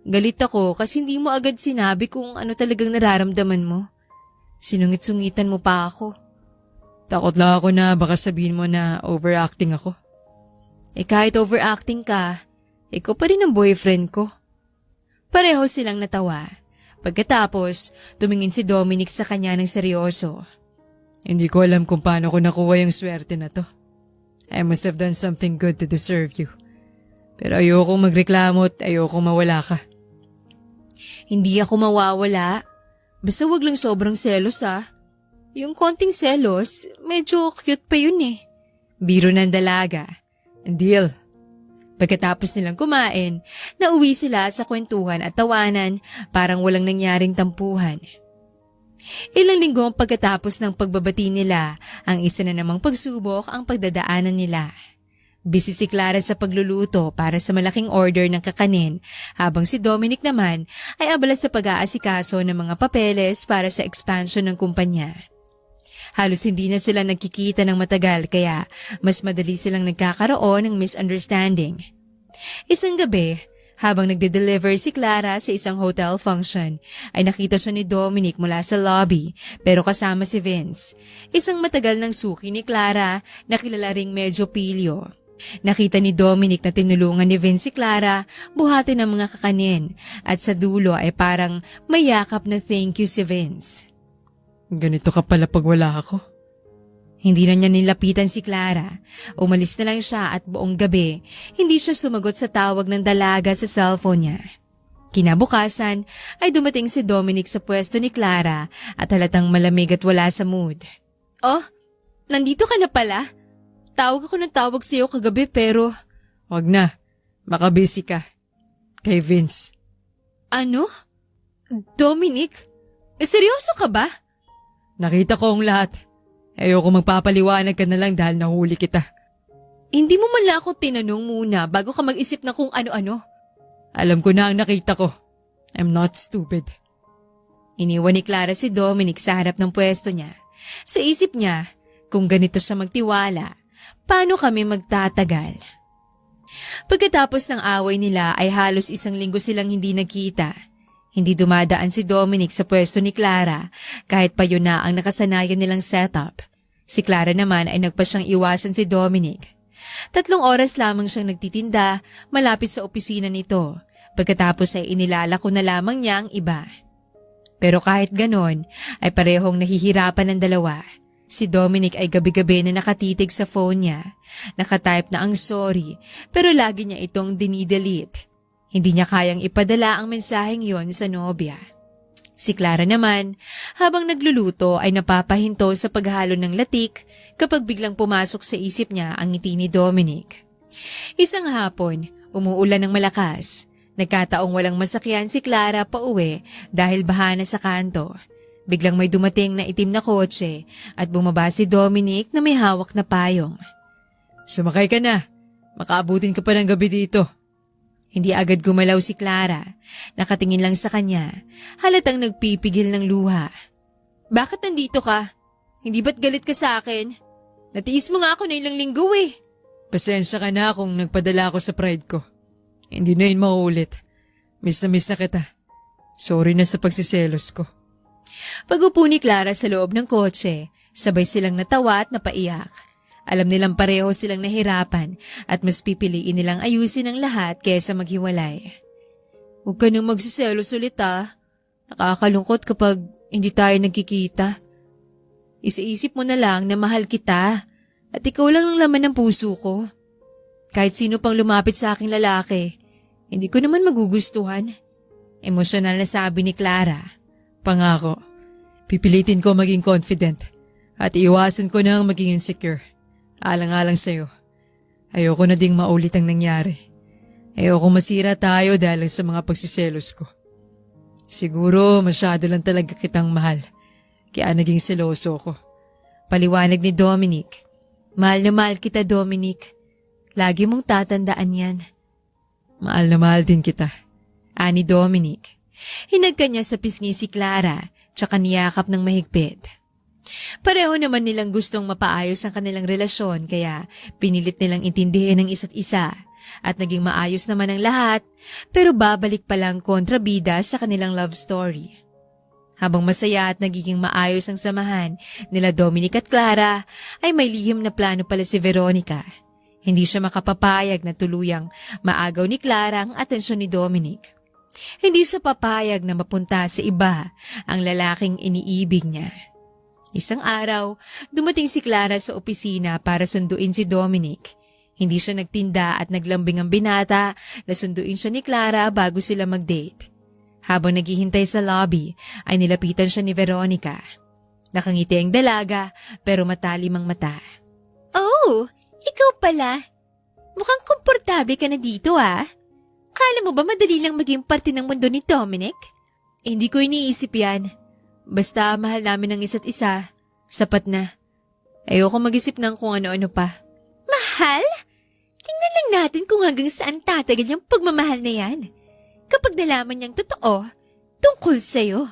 Speaker 1: Galit ako kasi hindi mo agad sinabi kung ano talagang nararamdaman mo. Sinungit-sungitan mo pa ako.
Speaker 2: Takot lang ako na baka sabihin mo na overacting ako.
Speaker 1: Kahit overacting ka, ikaw pa rin ang boyfriend ko. Pareho silang natawa. Pagkatapos, tumingin si Dominic sa kanya ng seryoso.
Speaker 2: Hindi ko alam kung paano ko nakuha yung swerte na to. I must have done something good to deserve you. Pero ayokong magreklamo at ayokong mawala ka.
Speaker 1: Hindi ako mawawala. Basta wag lang sobrang selos Yung konting selos, medyo cute pa yun Biro ng dalaga.
Speaker 2: Deal.
Speaker 1: Pagkatapos nilang kumain, nauwi sila sa kwentuhan at tawanan parang walang nangyaring tampuhan. Ilang linggo pagkatapos ng pagbabati nila, ang isa na namang pagsubok ang pagdadaanan nila. Busy si Clara sa pagluluto para sa malaking order ng kakanin, habang si Dominic naman ay abala sa pag-aasikaso ng mga papeles para sa expansion ng kumpanya. Halos hindi na sila nagkikita ng matagal kaya mas madali silang nagkakaroon ng misunderstanding. Isang gabi, habang nagde-deliver si Clara sa isang hotel function, ay nakita siya ni Dominic mula sa lobby pero kasama si Vince, isang matagal ng suki ni Clara na kilala ring medyo pilyo. Nakita ni Dominic na tinulungan ni Vince si Clara buhatin ang mga kakanin at sa dulo ay parang may yakap na thank you si Vince.
Speaker 2: Ganito ka pala pag wala ako.
Speaker 1: Hindi na niya nilapitan si Clara. Umalis na lang siya at buong gabi, hindi siya sumagot sa tawag ng dalaga sa cellphone niya. Kinabukasan ay dumating si Dominic sa pwesto ni Clara at halatang malamig at wala sa mood. "Oh, nandito ka na pala? Tawag ako ng tawag sa iyo kagabi pero..."
Speaker 2: "Wag na, baka busy ka. Kay Vince."
Speaker 1: "Ano? Dominic? Seryoso ka ba?"
Speaker 2: "Nakita ko ang lahat. Ayoko magpapaliwanag ka na lang dahil nahuli kita."
Speaker 1: "Hindi mo man lang ako tinanong muna bago ka mag-isip na kung ano-ano."
Speaker 2: "Alam ko na ang nakita ko. I'm not stupid."
Speaker 1: Iniwan ni Clara si Dominic sa harap ng pwesto niya. Sa isip niya, kung ganito siya magtiwala, paano kami magtatagal? Pagkatapos ng away nila ay halos 1 linggo silang hindi nagkita. Hindi dumadaan si Dominic sa pwesto ni Clara kahit pa yun na ang nakasanayan nilang setup. Si Clara naman ay nagpa siyang iwasan si Dominic. 3 oras lamang siyang nagtitinda malapit sa opisina nito. Pagkatapos ay inilalako na lamang niya ang iba. Pero kahit ganon ay parehong nahihirapan ng dalawa. Si Dominic ay gabi-gabi na nakatitig sa phone niya. Nakatype na ang sorry pero lagi niya itong dinidelete. Hindi niya kayang ipadala ang mensaheng yon sa nobya. Si Clara naman, habang nagluluto ay napapahinto sa paghalo ng latik kapag biglang pumasok sa isip niya ang ngiti ni Dominic. Isang hapon, umuulan ng malakas. Nagkataong walang masakyan si Clara pauwi dahil baha na sa kanto. Biglang may dumating na itim na kotse at bumaba si Dominic na may hawak na payong.
Speaker 2: "Sumakay ka na. Makaabutin ka pa ng gabi dito."
Speaker 1: Hindi agad gumalaw si Clara. Nakatingin lang sa kanya, halatang nagpipigil ng luha. Bakit nandito ka? Hindi ba't galit ka sa akin? Natiis mo nga ako na ilang linggo eh.
Speaker 2: Pasensya ka na kung nagpadala ako sa pride ko. Hindi na yun maulit. Miss na kita. Sorry na sa pagsiselos ko.
Speaker 1: Pag-upo ni Clara sa loob ng kotse, sabay silang natawa at napaiyak. Alam nilang pareho silang nahirapan at mas pipiliin nilang ayusin ang lahat kaysa maghiwalay. Huwag ka nang magsiselos ulit ah. Nakakalungkot kapag hindi tayo nagkikita. Isiisip mo na lang na mahal kita at ikaw lang ang laman ng puso ko. Kahit sino pang lumapit sa aking lalaki, hindi ko naman magugustuhan. Emosyonal na sabi ni Clara.
Speaker 2: Pangako, pipilitin ko maging confident at iwasan ko na ang maging insecure. Alang-alang sa'yo. Ayoko na ding maulit ang nangyari. Ayoko masira tayo dahil sa mga pagsiselos ko. Siguro masyado lang talaga kitang mahal. Kaya naging seloso ko.
Speaker 1: Paliwanag ni Dominic. Mahal na mahal kita, Dominic. Lagi mong tatandaan yan.
Speaker 2: Mahal na mahal din kita.
Speaker 1: Ani Dominic. Hinagka niya sa pisngi si Clara, tsaka niyakap ng mahigpit. Pareho naman nilang gustong mapaayos ang kanilang relasyon kaya pinilit nilang intindihin ang isa't isa at naging maayos naman ang lahat pero babalik pa lang kontrabida sa kanilang love story. Habang masaya at nagiging maayos ang samahan nila Dominic at Clara ay may lihim na plano pala si Veronica. Hindi siya makapapayag na tuluyang maagaw ni Clara ang atensyon ni Dominic. Hindi siya papayag na mapunta sa iba ang lalaking iniibig niya. Isang araw, dumating si Clara sa opisina para sunduin si Dominic. Hindi siya nagtinda at naglambing ang binata na sunduin siya ni Clara bago sila mag-date. Habang naghihintay sa lobby, ay nilapitan siya ni Veronica. Nakangiti ang dalaga pero matalim ang mata. Oh, ikaw pala. Mukhang komportable ka na dito ah. Kala mo ba madali lang maging parte ng mundo ni Dominic? Hindi ko iniisip yan. Basta mahal namin ang isa't isa, sapat na. Ayoko mag-isip ng kung ano-ano pa. Mahal? Tingnan lang natin kung hanggang saan tatagal yung pagmamahal na yan. Kapag nalaman niyang totoo, tungkol sa'yo.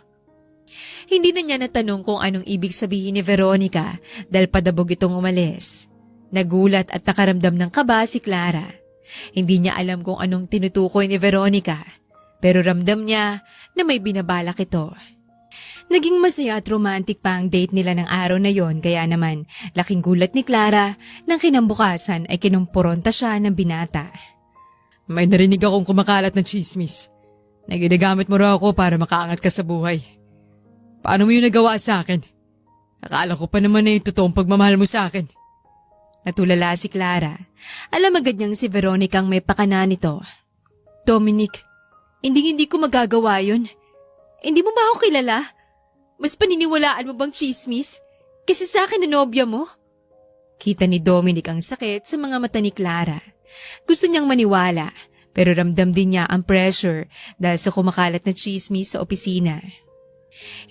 Speaker 1: Hindi na niya natanong kung anong ibig sabihin ni Veronica dahil padabog itong umalis. Nagulat at nakaramdam ng kaba si Clara. Hindi niya alam kung anong tinutukoy ni Veronica, pero ramdam niya na may binabalak ito. Naging masaya at romantic pa ang date nila ng araw na yon kaya naman laking gulat ni Clara nang kinambukasan ay kinumpuronta siya ng binata.
Speaker 2: May narinig akong kumakalat na chismis. Naginagamit mo raw ako para makaangat ka sa buhay. Paano mo yun nagawa sa akin? Akala ko pa naman na yung totoong pagmamahal mo sa akin.
Speaker 1: Natulala si Clara. Alam agad niyang si Veronica ang may pakana nito. Dominic, hindi ko magagawa yun. Hindi mo ba ako kilala? Mas paniniwalaan mo bang chismis kasi sa akin na nobya mo? Kita ni Dominic ang sakit sa mga mata ni Clara. Gusto niyang maniwala pero ramdam din niya ang pressure dahil sa kumakalat na chismis sa opisina.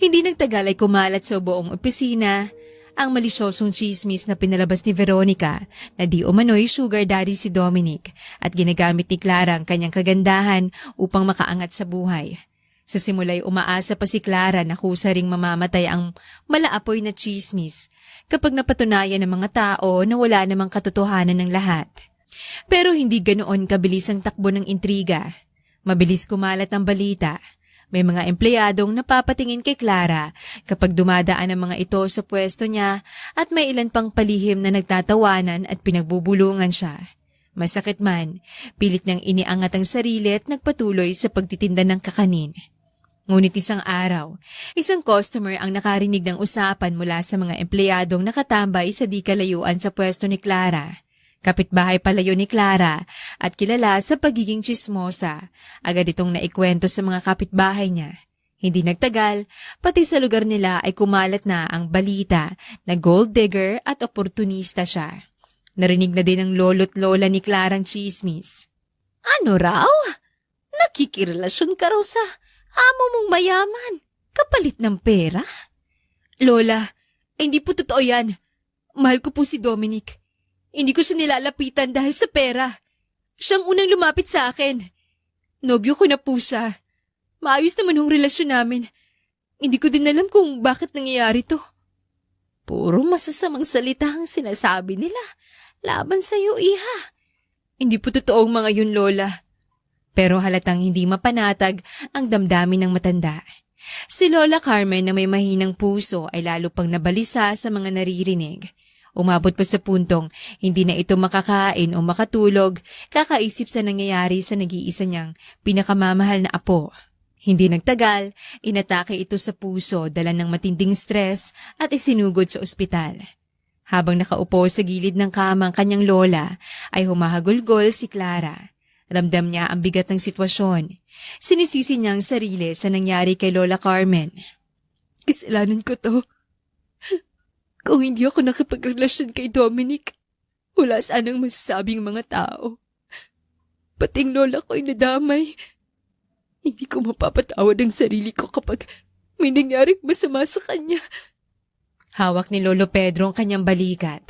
Speaker 1: Hindi nagtagal ay kumalat sa buong opisina ang malisyosong chismis na pinalabas ni Veronica na di umano'y sugar daddy si Dominic at ginagamit ni Clara ang kanyang kagandahan upang makaangat sa buhay. Sa simula'y umaasa pa si Clara na kusa ring mamamatay ang malaapoy na chismis kapag napatunayan ng mga tao na wala namang katotohanan ng lahat. Pero hindi ganoon kabilis ang takbo ng intriga. Mabilis kumalat ang balita. May mga empleyadong napapatingin kay Clara kapag dumadaan ang mga ito sa pwesto niya at may ilan pang palihim na nagtatawanan at pinagbubulungan siya. Masakit man, pilit niyang iniangat ang sarili at nagpatuloy sa pagtitinda ng kakanin. Ngunit isang araw, isang customer ang nakarinig ng usapan mula sa mga empleyadong nakatambay sa di kalayuan sa pwesto ni Clara. Kapitbahay palayo ni Clara at kilala sa pagiging tsismosa. Agad itong naikwento sa mga kapitbahay niya. Hindi nagtagal, pati sa lugar nila ay kumalat na ang balita na gold digger at oportunista siya. Narinig na din ng lolo't lola ni Clarang chismis. Ano raw? Nakikirelasyon ka raw sa amo mong mayaman, kapalit ng pera? Lola, hindi po totoo yan. Mahal ko po si Dominic. Hindi ko siya nilalapitan dahil sa pera. Siyang unang lumapit sa akin. Nobyo ko na po siya. Maayos naman yung relasyon namin. Hindi ko din alam kung bakit nangyayari to. Puro masasamang salita ang sinasabi nila. Laban sa'yo, iha. Hindi po totoong mga yun, Lola. Pero halatang hindi mapanatag ang damdamin ng matanda. Si Lola Carmen na may mahinang puso ay lalo pang nabalisa sa mga naririnig. Umabot pa sa puntong hindi na ito makakain o makatulog kakaisip sa nangyayari sa nag-iisa niyang pinakamamahal na apo. Hindi nagtagal, inatake ito sa puso dala ng matinding stress at isinugod sa ospital. Habang nakaupo sa gilid ng kama ang kanyang lola, ay humahagulgol si Clara. Ramdam niya ang bigat ng sitwasyon. Sinisisi niya ang sarili sa nangyari kay Lola Carmen. Kasalanan ko to. Kung hindi ako nakipagrelasyon kay Dominic, wala sanang masasabing mga tao. Pating lola ko'y nadamay. Hindi ko mapapatawad ang sarili ko kapag may nangyaring masama sa kanya. Hawak ni Lolo Pedro ang kanyang balikat.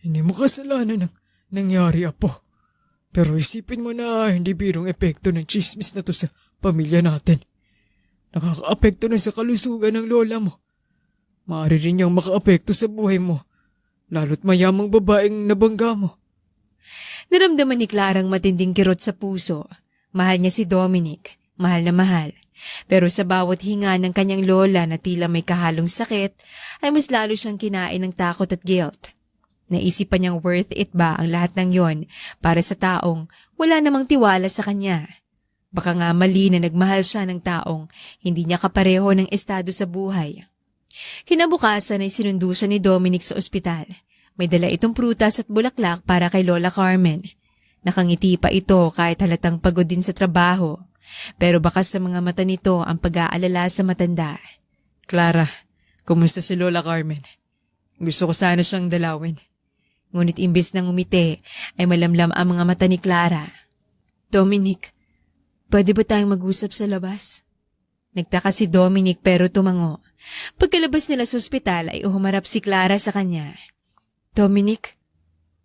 Speaker 2: Hindi mo kasalanan ng nangyari, Apo. Pero isipin mo na hindi birong epekto ng chismis na to sa pamilya natin. Nakakaapekto na sa kalusugan ng lola mo. Maaari rin niyang makaapekto sa buhay mo, lalo't mayamang babaeng nabangga mo.
Speaker 1: Naramdaman ni Clara ang matinding kirot sa puso. Mahal niya si Dominic, mahal na mahal. Pero sa bawat hinga ng kanyang lola na tila may kahalong sakit, ay mas lalo siyang kinain ng takot at guilt. Naisipan niyang worth it ba ang lahat ng yon para sa taong wala namang tiwala sa kanya. Baka nga mali na nagmahal siya ng taong hindi niya kapareho ng estado sa buhay. Kinabukasan ay sinundo siya ni Dominic sa ospital. May dala itong prutas at bulaklak para kay Lola Carmen. Nakangiti pa ito kahit halatang pagod din sa trabaho. Pero bakas sa mga mata nito ang pag-aalala sa matanda.
Speaker 2: Clara, kumusta si Lola Carmen? Gusto ko sana siyang dalawin.
Speaker 1: Ngunit imbes na ngumiti ay malamlam ang mga mata ni Clara. Dominic, pwede ba tayong mag-usap sa labas? Nagtaka si Dominic pero tumango. Pagkalabas nila sa ospital ay uhumarap si Clara sa kanya. Dominic,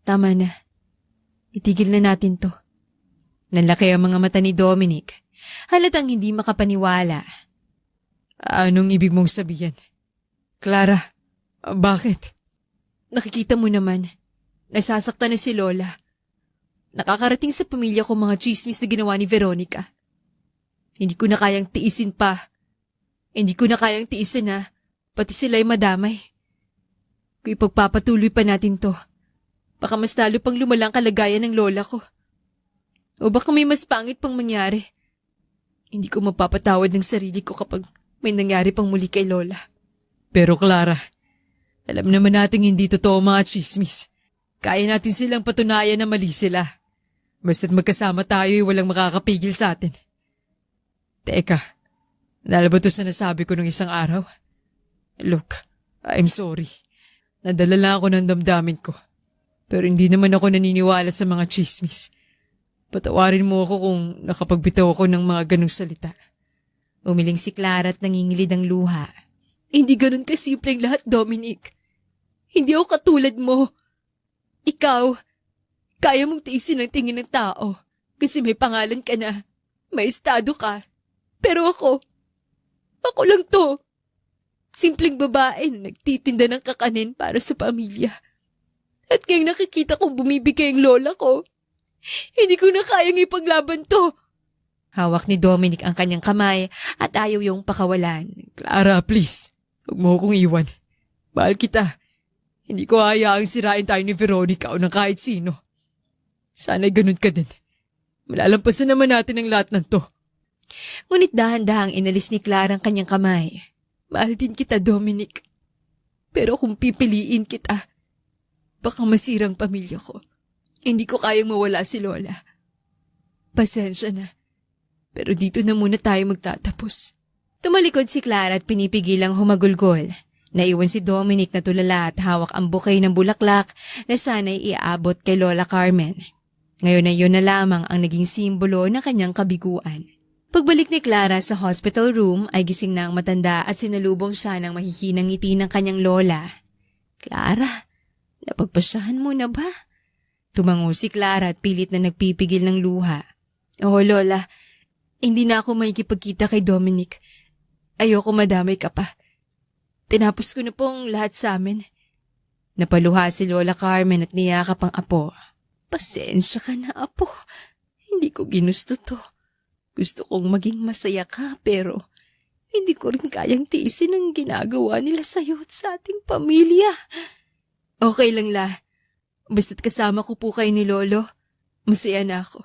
Speaker 1: tama na. Itigil na natin to. Nanlaki ang mga mata ni Dominic. Halatang hindi makapaniwala.
Speaker 2: Anong ibig mong sabihin? Clara, bakit?
Speaker 1: Nakikita mo naman, nasasaktan na si Lola. Nakakarating sa pamilya ko mga chismis na ginawa ni Veronica. Hindi ko na kayang tiisin pa. Hindi ko na kayang tiisin na pati sila'y madamay. Kung ipagpapatuloy pa natin to, baka mas lalo pang lumalang kalagayan ng lola ko. O baka may mas pangit pang mangyari. Hindi ko mapapatawad ng sarili ko kapag may nangyari pang muli kay Lola.
Speaker 2: Pero Clara, alam naman nating hindi totoo mga chismis. Kaya natin silang patunayan na mali sila. Basta't magkasama tayo ay walang makakapigil sa atin. Teka, dahil ba ito sa nasabi ko nung isang araw? Look, I'm sorry. Nadala lang ako ng damdamin ko. Pero hindi naman ako naniniwala sa mga chismis. Patawarin mo ako kung nakapagbitaw ako ng mga ganong salita.
Speaker 1: Umiling si Clara at nangingilid ang luha. Hindi ganun kasimpleng lahat, Dominic. Hindi ako katulad mo. Ikaw, kaya mong tiisin ang tingin ng tao kasi may pangalan ka na, may estado ka. Pero ako lang to. Simpleng babae na nagtitinda ng kakanin para sa pamilya. At ngayong nakikita kong bumibigay ang lola ko, hindi ko na kayang ipaglaban to. Hawak ni Dominic ang kanyang kamay at ayaw yung pakawalan.
Speaker 2: Clara, please. Huwag mo akong iwan. Mahal kita. Hindi ko hayaang sirain tayo ni Veronica o ng kahit sino. Sana'y ganun ka din. Malalampasan naman natin ang lahat ng to.
Speaker 1: Ngunit dahan-dahang inalis ni Clara ang kanyang kamay. Mahal din kita, Dominic. Pero kung pipiliin kita, baka masirang pamilya ko. Hindi ko kayang mawala si Lola. Pasensya na. Pero dito na muna tayo magtatapos. Tumalikod si Clara at pinipigilang humagulgol. Naiwan si Dominic na tulala at hawak ang bouquet ng bulaklak na sana'y iaabot kay Lola Carmen. Ngayon ay yun na lamang ang naging simbolo ng kanyang kabiguan. Pagbalik ni Clara sa hospital room ay gising na ang matanda at sinalubong siya ng mahihinang ngiti ng kanyang lola. Clara, napagpasyahan mo na ba? Tumango si Clara at pilit na nagpipigil ng luha. Oh, Lola, Hindi na ako makikipagkita kay Dominic. Ayoko madamay ka pa. Tinapos ko na pong lahat sa amin.
Speaker 2: Napaluha si Lola Carmen at niyakap ang apo.
Speaker 1: Pasensya ka na, apo. Hindi ko ginusto to. Gusto kong maging masaya ka, pero hindi ko rin kayang tiisin ang ginagawa nila sa'yo at sa ating pamilya. Okay lang, La. Basta't kasama ko po kayo ni Lolo, masaya na ako.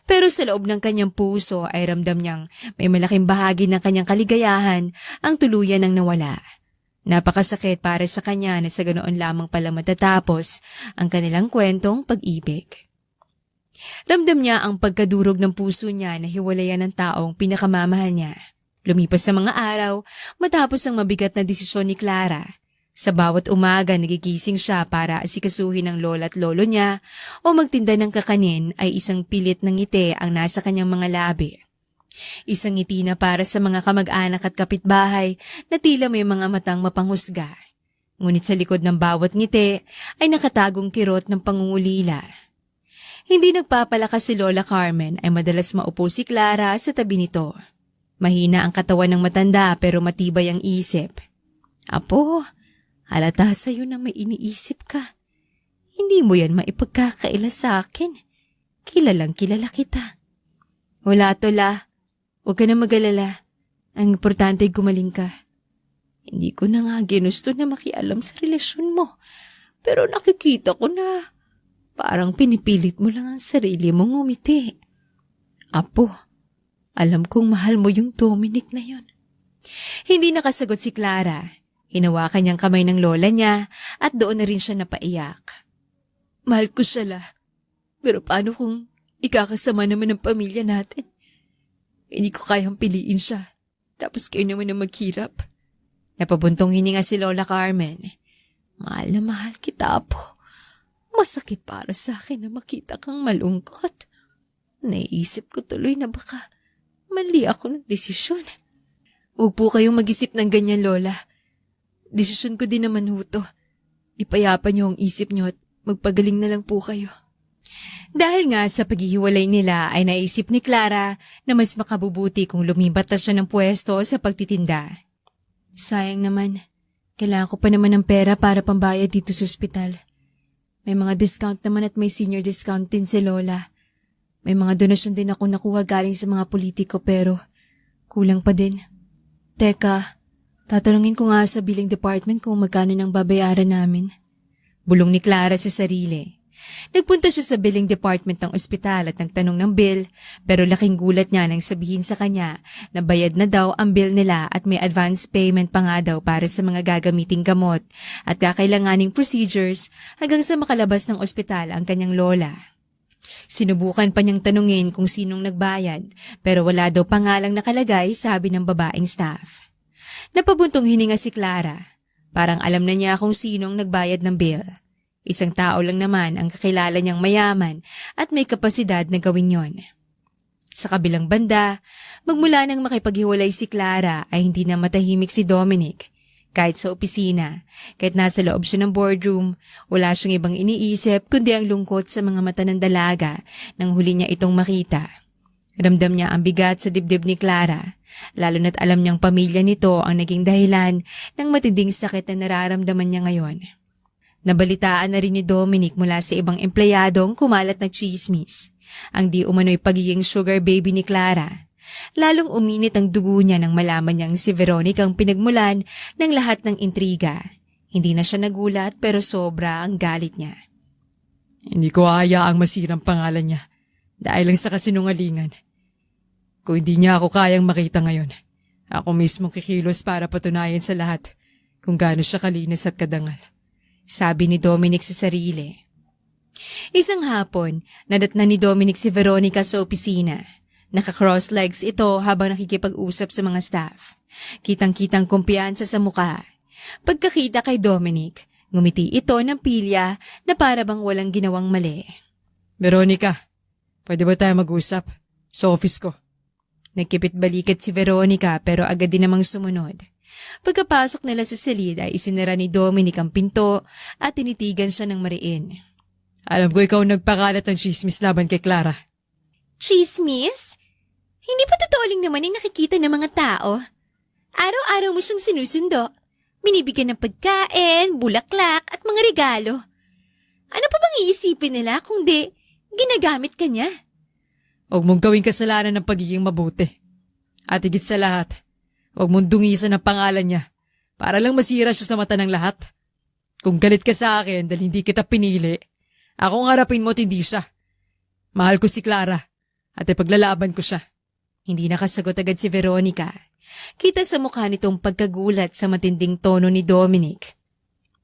Speaker 1: Pero sa loob ng kanyang puso ay ramdam niyang may malaking bahagi ng kanyang kaligayahan ang tuluyan ng nawala. Napakasakit para sa kanya na sa ganoon lamang pala matatapos ang kanilang kwentong pag-ibig. Ramdam niya ang pagkadurog ng puso niya na hiwalayan ng taong pinakamamahal niya. Lumipas sa mga araw matapos ang mabigat na desisyon ni Clara. Sa bawat umaga nagigising siya para asikasuhin ng lola at lolo niya o magtinda ng kakanin ay isang pilit ng ngiti ang nasa kanyang mga labi. Isang ngiti na para sa mga kamag-anak at kapitbahay na tila may mga matang mapanghusga. Ngunit sa likod ng bawat ngiti ay nakatagong kirot ng pangungulila. Hindi nagpapalakas si Lola Carmen ay madalas maupo si Clara sa tabi nito. Mahina ang katawan ng matanda pero matibay ang isip. Apo, halata sa'yo na may iniisip ka. Hindi mo yan maipagkakaila sa akin. Kilalang kilala kita. Wala to, La. Huwag ka na mag-alala. Ang importante ay gumaling ka. Hindi ko na nga ginusto na makialam sa relasyon mo. Pero nakikita ko na parang pinipilit mo lang ang sarili mong ngumiti. Apo, alam kong mahal mo yung Dominic na yon. Hindi nakasagot si Clara. Hinawakan niyang kamay ng lola niya at doon na rin siya napaiyak. Mahal ko siya, La. Pero paano kung ikakasama naman ang pamilya natin? Hindi ko kayang piliin siya. Tapos kayo naman na maghirap. Napabuntong hininga si Lola Carmen. Mahal na mahal kita, Apo. Masakit para sa akin na makita kang malungkot. Naisip ko tuloy na baka mali ako ng desisyon. Huwag po kayong mag-isip ng ganyan, Lola. Desisyon ko din naman huto. Ipayapa niyo ang isip niyo at magpagaling na lang po kayo. Dahil nga sa paghihiwalay nila ay naisip ni Clara na mas makabubuti kung lumipat na siya ng pwesto sa pagtitinda. Sayang naman, kailangan ko pa naman ng pera para pambayad dito sa ospital. May mga discount naman at may senior discount din si Lola. May mga donasyon din ako nakuha galing sa mga politiko pero kulang pa din. Teka, tatanungin ko nga sa billing department kung magkano nang babayaran namin. Bulong ni Clara sa sarili. Nagpunta siya sa billing department ng ospital at nagtanong ng bill pero laking gulat niya nang sabihin sa kanya na bayad na daw ang bill nila at may advance payment pa nga daw para sa mga gagamiting gamot at kakailanganing procedures hanggang sa makalabas ng ospital ang kanyang lola. Sinubukan pa niyang tanungin kung sinong nagbayad pero wala daw pangalang nakalagay, sabi ng babaeng staff. Napabuntong hininga si Clara. Parang alam na niya kung sinong nagbayad ng bill. Isang tao lang naman ang kakilala niyang mayaman at may kapasidad na gawin yon. Sa kabilang banda, magmula nang makipaghiwalay si Clara ay hindi na matahimik si Dominic. Kahit sa opisina, kahit nasa loob siya ng boardroom, wala siyang ibang iniisip kundi ang lungkot sa mga mata ng dalaga nang huli niya itong makita. Ramdam niya ang bigat sa dibdib ni Clara, lalo na't alam niyang pamilya nito ang naging dahilan ng matinding sakit na nararamdaman niya ngayon. Nabalitaan na rin ni Dominic mula sa ibang empleyadong kumalat na tsismis, ang di umano'y pagiging sugar baby ni Clara. Lalong uminit ang dugo niya nang malaman niyang si Veronica ang pinagmulan ng lahat ng intriga. Hindi na siya nagulat pero sobra ang galit niya.
Speaker 2: Hindi ko hayaang masirang pangalan niya dahil lang sa kasinungalingan. Kung hindi niya ako kayang makita ngayon, ako mismo kikilos para patunayan sa lahat kung gaano siya kalinis at kadangal. Sabi ni Dominic sa sarili. Isang hapon, nadatna ni Dominic si Veronica sa opisina. Naka-cross legs ito habang nakikipag-usap sa mga staff. Kitang-kitang kumpiyansa sa mukha. Pagkakita kay Dominic, ngumiti ito ng pilya na para bang walang ginawang mali. Veronica, pwede ba tayo mag-usap? Sa office ko.
Speaker 1: Nagkipit balikat si Veronica pero agad din namang sumunod. Pagkapasok nila sa silid ay isinara ni Dominic ang pinto at tinitigan siya ng mariin.
Speaker 2: Alam ko ikaw nagpakalat ng chismis laban kay Clara.
Speaker 1: Chismis? Hindi pa totoo lang naman yung nakikita ng mga tao. Araw-araw mo siyang sinusundo. Binibigyan ng pagkain, bulaklak at mga regalo. Ano pa bang iisipin nila kung di ginagamit ka niya?
Speaker 2: Huwag mong gawing kasalanan ng pagiging mabuti. At higit sa lahat, huwag mong dungisan ang pangalan niya para lang masira siya sa mata ng lahat. Kung galit ka sa akin dahil hindi kita pinili, akong harapin mo at hindi siya. Mahal ko si Clara at ipaglalaban ko siya.
Speaker 1: Hindi nakasagot agad si Veronica. Kita sa mukha nitong pagkagulat sa matinding tono ni Dominic.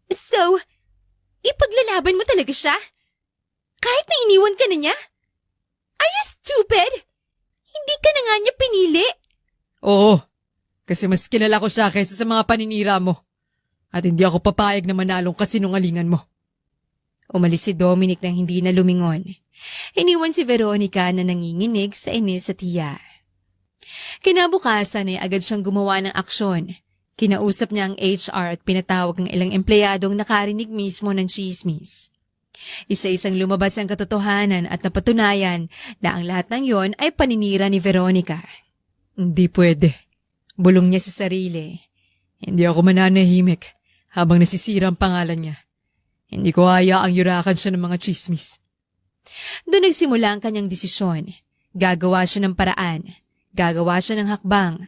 Speaker 1: So, ipaglalaban mo talaga siya? Kahit na iniwan ka na niya? Are you stupid? Hindi ka na nga niya pinili.
Speaker 2: Oo, kasi mas kilala ko siya kaysa sa mga paninira mo. At hindi ako papayag na manalong kasinungalingan mo.
Speaker 1: Umalis si Dominic nang hindi na lumingon. Iniwan si Veronica na nanginginig sa inis at hiya. Kinabukasan ay agad siyang gumawa ng aksyon. Kinausap niya ang HR at pinatawag ang ilang empleyadong nakarinig mismo ng chismis. Isa-isang lumabas ang katotohanan at napatunayan na ang lahat ng yon ay paninira ni Veronica.
Speaker 2: Hindi pwede. Bulong niya sa sarili. Hindi ako mananahimik habang nasisira ang pangalan niya. Hindi ko hayaang yurakan siya ng mga chismis.
Speaker 1: Doon nagsimula ang kanyang desisyon. Gagawa siya ng paraan. Gagawa siya ng hakbang.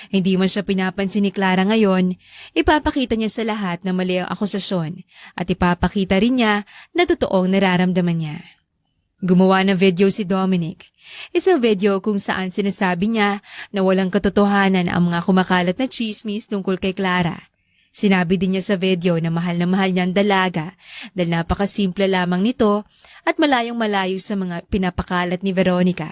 Speaker 1: Hindi man siya pinapansin ni Clara ngayon, ipapakita niya sa lahat na mali ang akusasyon at ipapakita rin niya na totoong nararamdaman niya. Gumawa ng video si Dominic. Isang video kung saan sinasabi niya na walang katotohanan ang mga kumakalat na chismis tungkol kay Clara. Sinabi din niya sa video na mahal niya ang dalaga dahil napakasimple lamang nito at malayong malayo sa mga pinapakalat ni Veronica.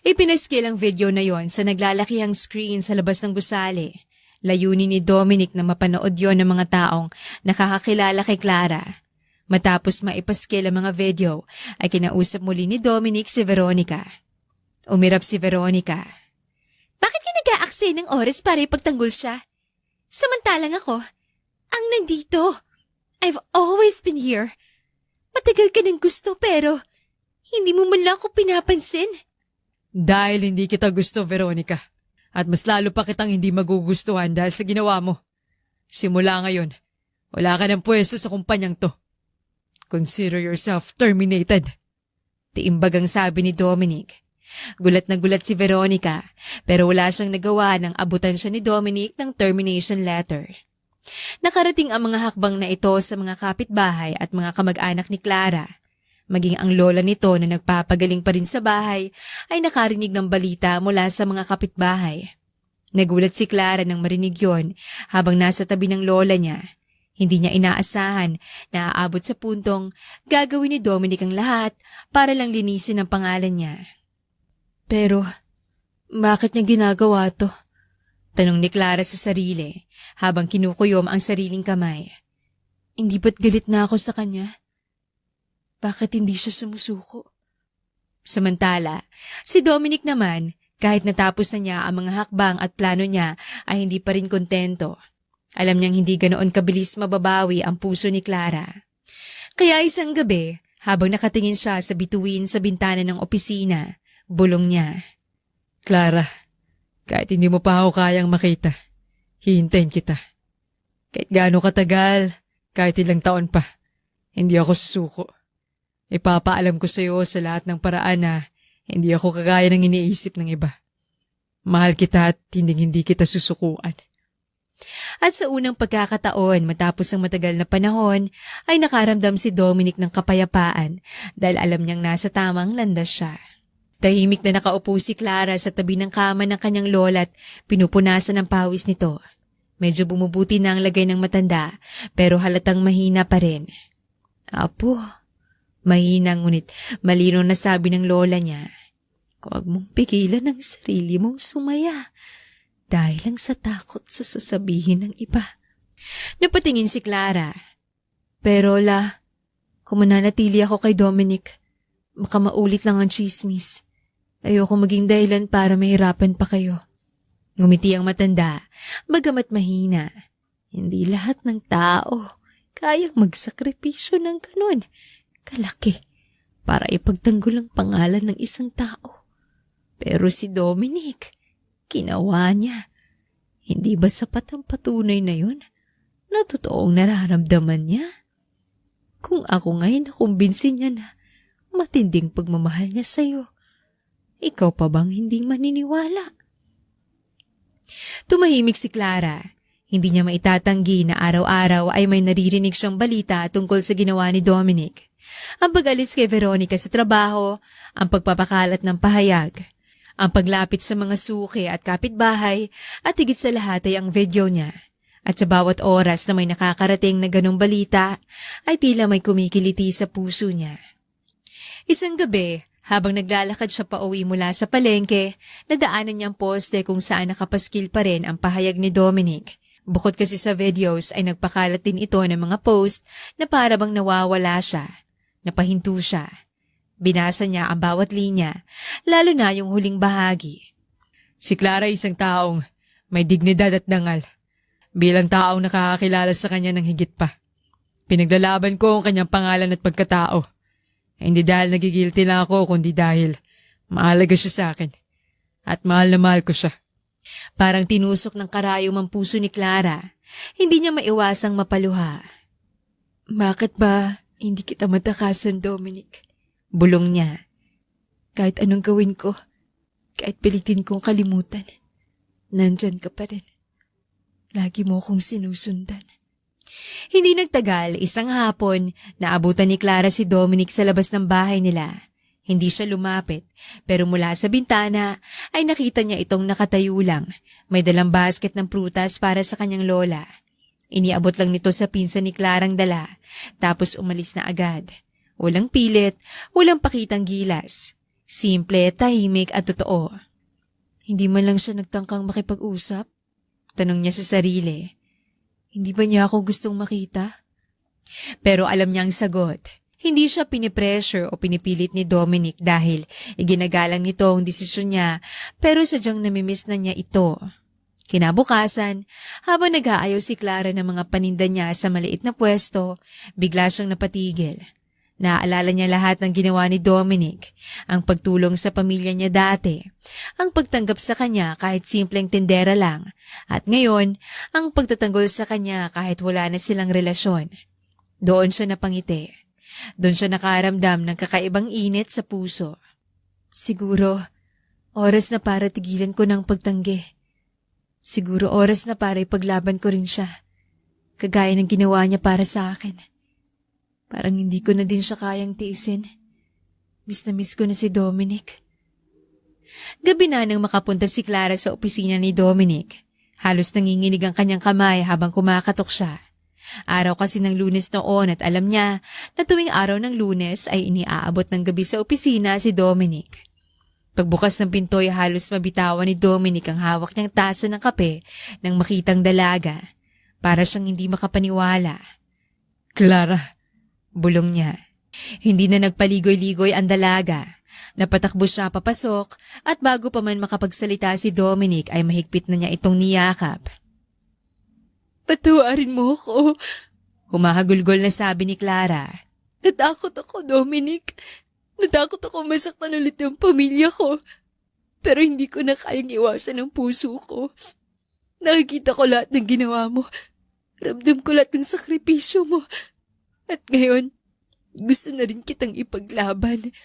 Speaker 1: Ipinaskil ang video na yon sa naglalakihang screen sa labas ng gusali. Layunin ni Dominic na mapanood yon ng mga taong nakakakilala kay Clara. Matapos maipaskil ang mga video, ay kinausap muli ni Dominic si Veronica. Umirap si Veronica. Bakit ka nag-aaksay ng oras para ipagtanggol siya? Samantalang ako, ang nandito. I've always been here. Matagal ka nang gusto pero hindi mo man lang ako pinapansin.
Speaker 2: Dahil hindi kita gusto, Veronica. At mas lalo pa kitang hindi magugustuhan dahil sa ginawa mo. Simula ngayon, wala ka ng pwesto sa kumpanyang to. Consider yourself terminated. Tiimbag ang sabi ni Dominic. Gulat na gulat si Veronica, pero wala siyang nagawa nang abutan siya ni Dominic ng termination letter. Nakarating ang mga hakbang na ito sa mga kapitbahay at mga kamag-anak ni Clara. Maging ang lola nito na nagpapagaling pa rin sa bahay ay nakarinig ng balita mula sa mga kapitbahay. Nagulat si Clara nang marinig yon habang nasa tabi ng lola niya. Hindi niya inaasahan na aabot sa puntong gagawin ni Dominic ang lahat para lang linisin ang pangalan niya. Pero, bakit niya ginagawa to? Tanong ni Clara sa sarili habang kinukuyom ang sariling kamay. Hindi ba't galit na ako sa kanya? Bakit hindi siya sumusuko? Samantala, si Dominic naman, kahit natapos na niya ang mga hakbang at plano niya, ay hindi pa rin kontento. Alam niyang hindi ganoon kabilis mababawi ang puso ni Clara. Kaya isang gabi, habang nakatingin siya sa bituin sa bintana ng opisina, bulong niya. Clara, kahit hindi mo pa ako kayang makita, hihintayin kita. Kahit gaano katagal, kahit ilang taon pa, hindi ako susuko. Ipapaalam ko sa iyo sa lahat ng paraan na hindi ako kagaya ng iniisip ng iba. Mahal kita at hindi kita susukuan.
Speaker 1: At sa unang pagkakataon matapos ang matagal na panahon ay nakaramdam si Dominic ng kapayapaan dahil alam niyang nasa tamang landas siya. Tahimik na nakaupo si Clara sa tabi ng kama ng kanyang lola at pinupunasan ng pawis nito. Medyo bumubuti na ang lagay ng matanda pero halatang mahina pa rin. Apo, mahina ngunit malinaw na sabi ng lola niya. Huwag mong pigilan ang sarili mong sumaya. Dahil lang sa takot sa sasabihin ng iba. Napatingin si Clara. Pero la, kung mananatili ako kay Dominic, baka maulit lang ang chismis. Ayoko maging dahilan para mahirapan pa kayo. Ngumiti ang matanda, bagamat mahina. Hindi lahat ng tao kayang magsakripisyo ng ganun. Kalaki para ipagtanggol ang pangalan ng isang tao.
Speaker 3: Pero si Dominic, ginawa niya. Hindi ba sapat ang patunay na yun na totoong nararamdaman niya? Kung ako ngayon nakumbinsin niya na matinding pagmamahal niya sa'yo, ikaw pa bang hindi maniniwala?
Speaker 1: Tumahimik si Clara. Hindi niya maitatanggi na araw-araw ay may naririnig siyang balita tungkol sa ginawa ni Dominic. Ang pag-alis kay Veronica sa trabaho, ang pagpapakalat ng pahayag, ang paglapit sa mga suki at kapitbahay, at higit sa lahat ay ang video niya. At sa bawat oras na may nakakarating na ganong balita, ay tila may kumikiliti sa puso niya. Isang gabi, habang naglalakad siya pauwi mula sa palengke, nadaanan niyang poste kung saan nakapaskil pa rin ang pahayag ni Dominic. Bukod kasi sa videos ay nagpakalat din ito ng mga post na para bang nawawala siya. Napahinto siya. Binasa niya ang bawat linya, lalo na yung huling bahagi.
Speaker 2: Si Clara isang taong may dignidad at dangal. Bilang taong nakakakilala sa kanya ng higit pa. Pinaglalaban ko ang kanyang pangalan at pagkatao. Hindi dahil nagigilty lang ako, kundi dahil mahalaga siya sa akin. At mahal na mahal ko siya.
Speaker 1: Parang tinusok ng karayom ang puso ni Clara. Hindi niya maiwasang mapaluha. Bakit ba hindi kita matakasan, Dominic? Bulong niya. Kahit anong gawin ko, kahit pilitin kong kalimutan, nandyan ka pa rin. Lagi mo akong sinusundan. Hindi nagtagal, isang hapon, naabutan ni Clara si Dominic sa labas ng bahay nila. Hindi siya lumapit, pero mula sa bintana ay nakita niya itong nakatayo lang. May dalang basket ng prutas para sa kanyang lola. Iniabot lang nito sa pinsan ni Clarang dala, tapos umalis na agad. Walang pilit, walang pakitang gilas. Simple, tahimik at totoo. Hindi man lang siya nagtangkang makipag-usap? Tanong niya sa sarili. Hindi ba niya ako gustong makita? Pero alam niya ang sagot. Hindi siya pinipressure o pinipilit ni Dominic dahil iginagalang nito ang desisyon niya, pero sadyang namimiss na niya ito. Kinabukasan, habang nag-aayaw si Clara ng mga paninda niya sa maliit na pwesto, bigla siyang napatigil. Naaalala niya lahat ng ginawa ni Dominic, ang pagtulong sa pamilya niya dati, ang pagtanggap sa kanya kahit simpleng tindera lang, at ngayon, ang pagtatanggol sa kanya kahit wala na silang relasyon. Doon siya napangiti. Doon siya nakaramdam ng kakaibang init sa puso. Siguro, oras na para tigilan ko ng pagtanggi. Siguro oras na para ipaglaban ko rin siya, kagaya ng ginawa niya para sa akin. Parang hindi ko na din siya kayang tiisin. Miss na miss ko na si Dominic. Gabi na nang makapunta si Clara sa opisina ni Dominic. Halos nanginginig ang kanyang kamay habang kumakatok siya. Araw kasi ng Lunes noon at alam niya na tuwing araw ng Lunes ay iniaabot ng gabi sa opisina si Dominic. Pagbukas ng pinto ay halos mabitawan ni Dominic ang hawak niyang tasa ng kape nang makitang dalaga. Para siyang hindi makapaniwala.
Speaker 2: Clara,
Speaker 1: bulong niya. Hindi na nagpaligoy-ligoy ang dalaga. Napatakbo siya papasok at bago pa man makapagsalita si Dominic ay mahigpit na niya itong niyakap. Patawarin mo ako. Humahagulgol na sabi ni Clara. Natakot ako, Dominic. Natakot ako masaktan ulit ng pamilya ko. Pero hindi ko na kayang iwasan ang puso ko. Nakikita ko lahat ng ginawa mo. Ramdam ko lahat ng sakripisyo mo. At ngayon, gusto na rin kitang ipaglaban.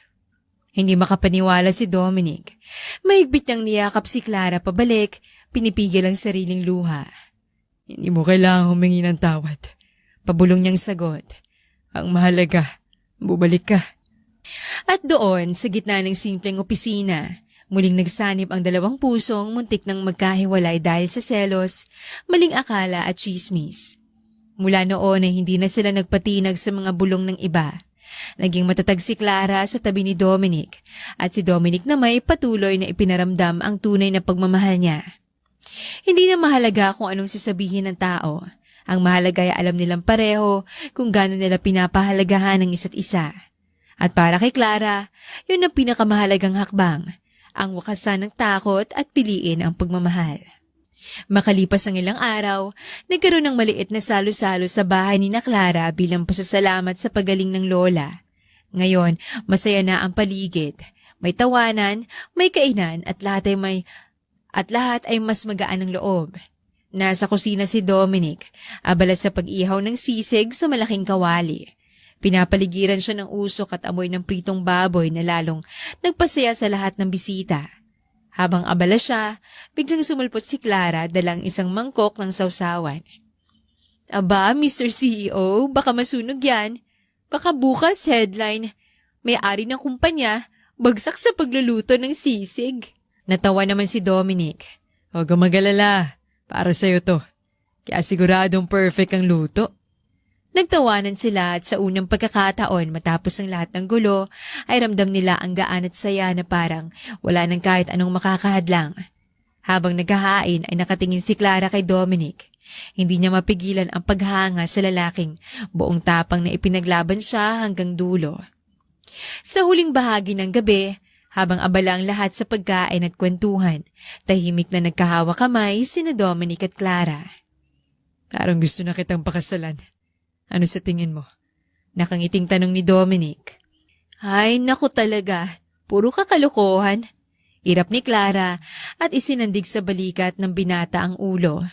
Speaker 1: Hindi makapaniwala si Dominic. Mahigpit niyang niyakap si Clara pabalik, pinipigil ang sariling luha.
Speaker 2: hindi mo kailangang humingi ng tawad.
Speaker 1: Pabulong niyang sagot.
Speaker 2: Ang mahalaga, bumalik ka.
Speaker 1: At doon, sa gitna ng simpleng opisina, muling nagsanib ang dalawang pusong muntik nang magkahiwalay dahil sa selos, maling akala at chismis. Mula noon ay hindi na sila nagpatinag sa mga bulong ng iba. Naging matatag si Clara sa tabi ni Dominic at si Dominic na may patuloy na ipinaramdam ang tunay na pagmamahal niya. Hindi na mahalaga kung anong sasabihin ng tao. Ang mahalaga ay alam nilang pareho kung gaano nila pinapahalagahan ang isa't isa. At para kay Clara, yun ang pinakamahalagang hakbang, ang wakasan ng takot at piliin ang pagmamahal. Makalipas ang ilang araw, nagkaroon ng maliit na salo-salo sa bahay ni na Clara bilang pasasalamat sa pagaling ng lola. Ngayon, masaya na ang paligid. May tawanan, may kainan at lahat ay mas magaan ng loob. Nasa kusina si Dominic, abala sa pag-ihaw ng sisig sa malaking kawali. Pinapaligiran siya ng usok at amoy ng pritong baboy na lalong nagpasaya sa lahat ng bisita. Habang abala siya, biglang sumulpot si Clara dalang isang mangkok ng sausawan. Aba, Mr. CEO, baka masunog yan. Baka bukas headline, may-ari ng kumpanya, bagsak sa pagluluto ng sisig. Natawa naman si Dominic.
Speaker 2: Huwag kang mag-alala, para sa'yo to. Kaya siguradong perfect ang luto.
Speaker 1: Nagtawanan sila at sa unang pagkakataon matapos ang lahat ng gulo ay ramdam nila ang gaan at saya na parang wala nang kahit anong makakahadlang. Habang naghahain ay nakatingin si Clara kay Dominic. Hindi niya mapigilan ang paghanga sa lalaking buong tapang na ipinaglaban siya hanggang dulo. Sa huling bahagi ng gabi, habang abala ang lahat sa pagkain at kwentuhan, tahimik na nagkahawa kamay sina Dominic at Clara.
Speaker 2: Parang gusto na kitang pakasalan. Ano sa tingin mo?
Speaker 1: Nakangiting tanong ni Dominic. Ay, naku talaga. Puro kakalokohan. Irap ni Clara at isinandig sa balikat ng binata ang ulo.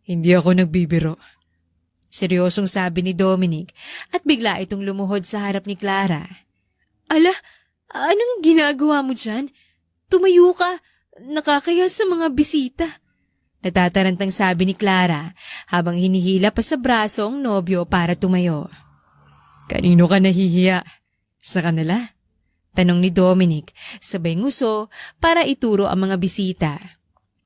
Speaker 2: Hindi ako nagbibiro.
Speaker 1: Seryosong sabi ni Dominic at bigla itong lumuhod sa harap ni Clara. Ala, anong ginagawa mo dyan? Tumayo ka. Nakakaya sa mga bisita. Natatarantang sabi ni Clara habang hinihila pa sa braso ang nobyo para tumayo.
Speaker 2: Kanino ka nahihiya? Sa kanila?
Speaker 1: Tanong ni Dominic, sabay nguso para ituro ang mga bisita.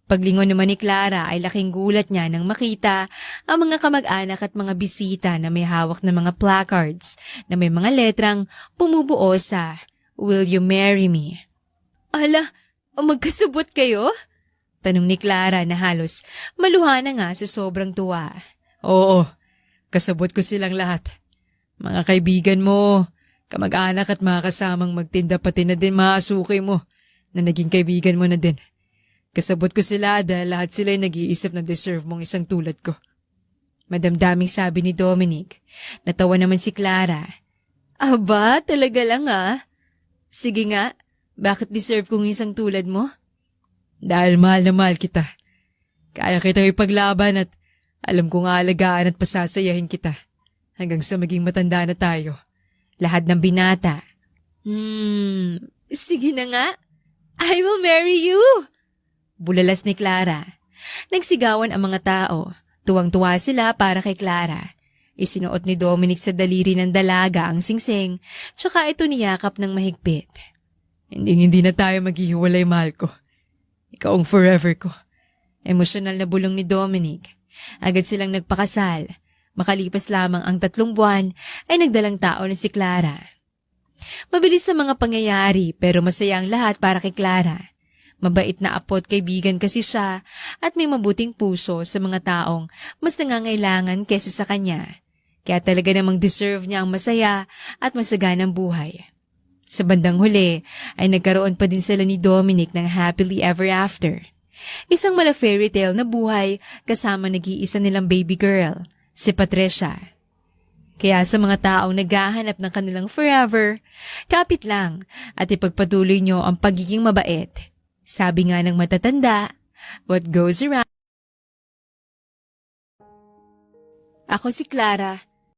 Speaker 1: Paglingon naman ni Clara ay laking gulat niya nang makita ang mga kamag-anak at mga bisita na may hawak na mga placards na may mga letrang bumubuo sa "Will you marry me?" Ala, magkasabot kayo? Tanong ni Clara na halos maluha na nga sa sobrang tuwa.
Speaker 2: Oo, kasabot ko silang lahat. Mga kaibigan mo, kamag-anak at mga kasamang magtinda pati na din mga suki mo na naging kaibigan mo na din. Kasabot ko sila dahil lahat sila'y nag-iisip na deserve mong isang tulad ko.
Speaker 1: Madamdaming sabi ni Dominic. Natawa naman si Clara. Aba, talaga lang ah. Sige nga, bakit deserve kong isang tulad mo?
Speaker 2: Dahil mahal na mahal kita. Kaya kitang ipaglaban at alam kong aalagaan at pasasayahin kita hanggang sa maging matanda na tayo.
Speaker 1: Lahat ng binata. Sige na nga. I will marry you. Bulalas ni Clara. Nagsigawan ang mga tao. Tuwang-tuwa sila para kay Clara. Isinuot ni Dominic sa daliri ng dalaga ang singsing, tsaka ito niyakap ng mahigpit.
Speaker 2: Hindi na tayo maghihiwalay, mahal ko. Ikaw ang forever ko.
Speaker 1: Emosyonal na bulong ni Dominic. Agad silang nagpakasal. Makalipas lamang ang 3 buwan ay nagdalang tao na si Clara. Mabilis sa mga pangyayari pero masaya ang lahat para kay Clara. Mabait na apo't kaibigan kasi siya at may mabuting puso sa mga taong mas nangangailangan kesa sa kanya. Kaya talaga namang deserve niya ang masaya at masaganang buhay. Sa bandang huli ay nagkaroon pa din sila ni Dominic ng happily ever after. Isang mala fairy tale na buhay kasama nag-iisa nilang baby girl, si Patricia. Kaya sa mga taong naghahanap ng kanilang forever, kapit lang at ipagpatuloy nyo ang pagiging mabait. Sabi nga ng matatanda, what goes around. Ako si Clara.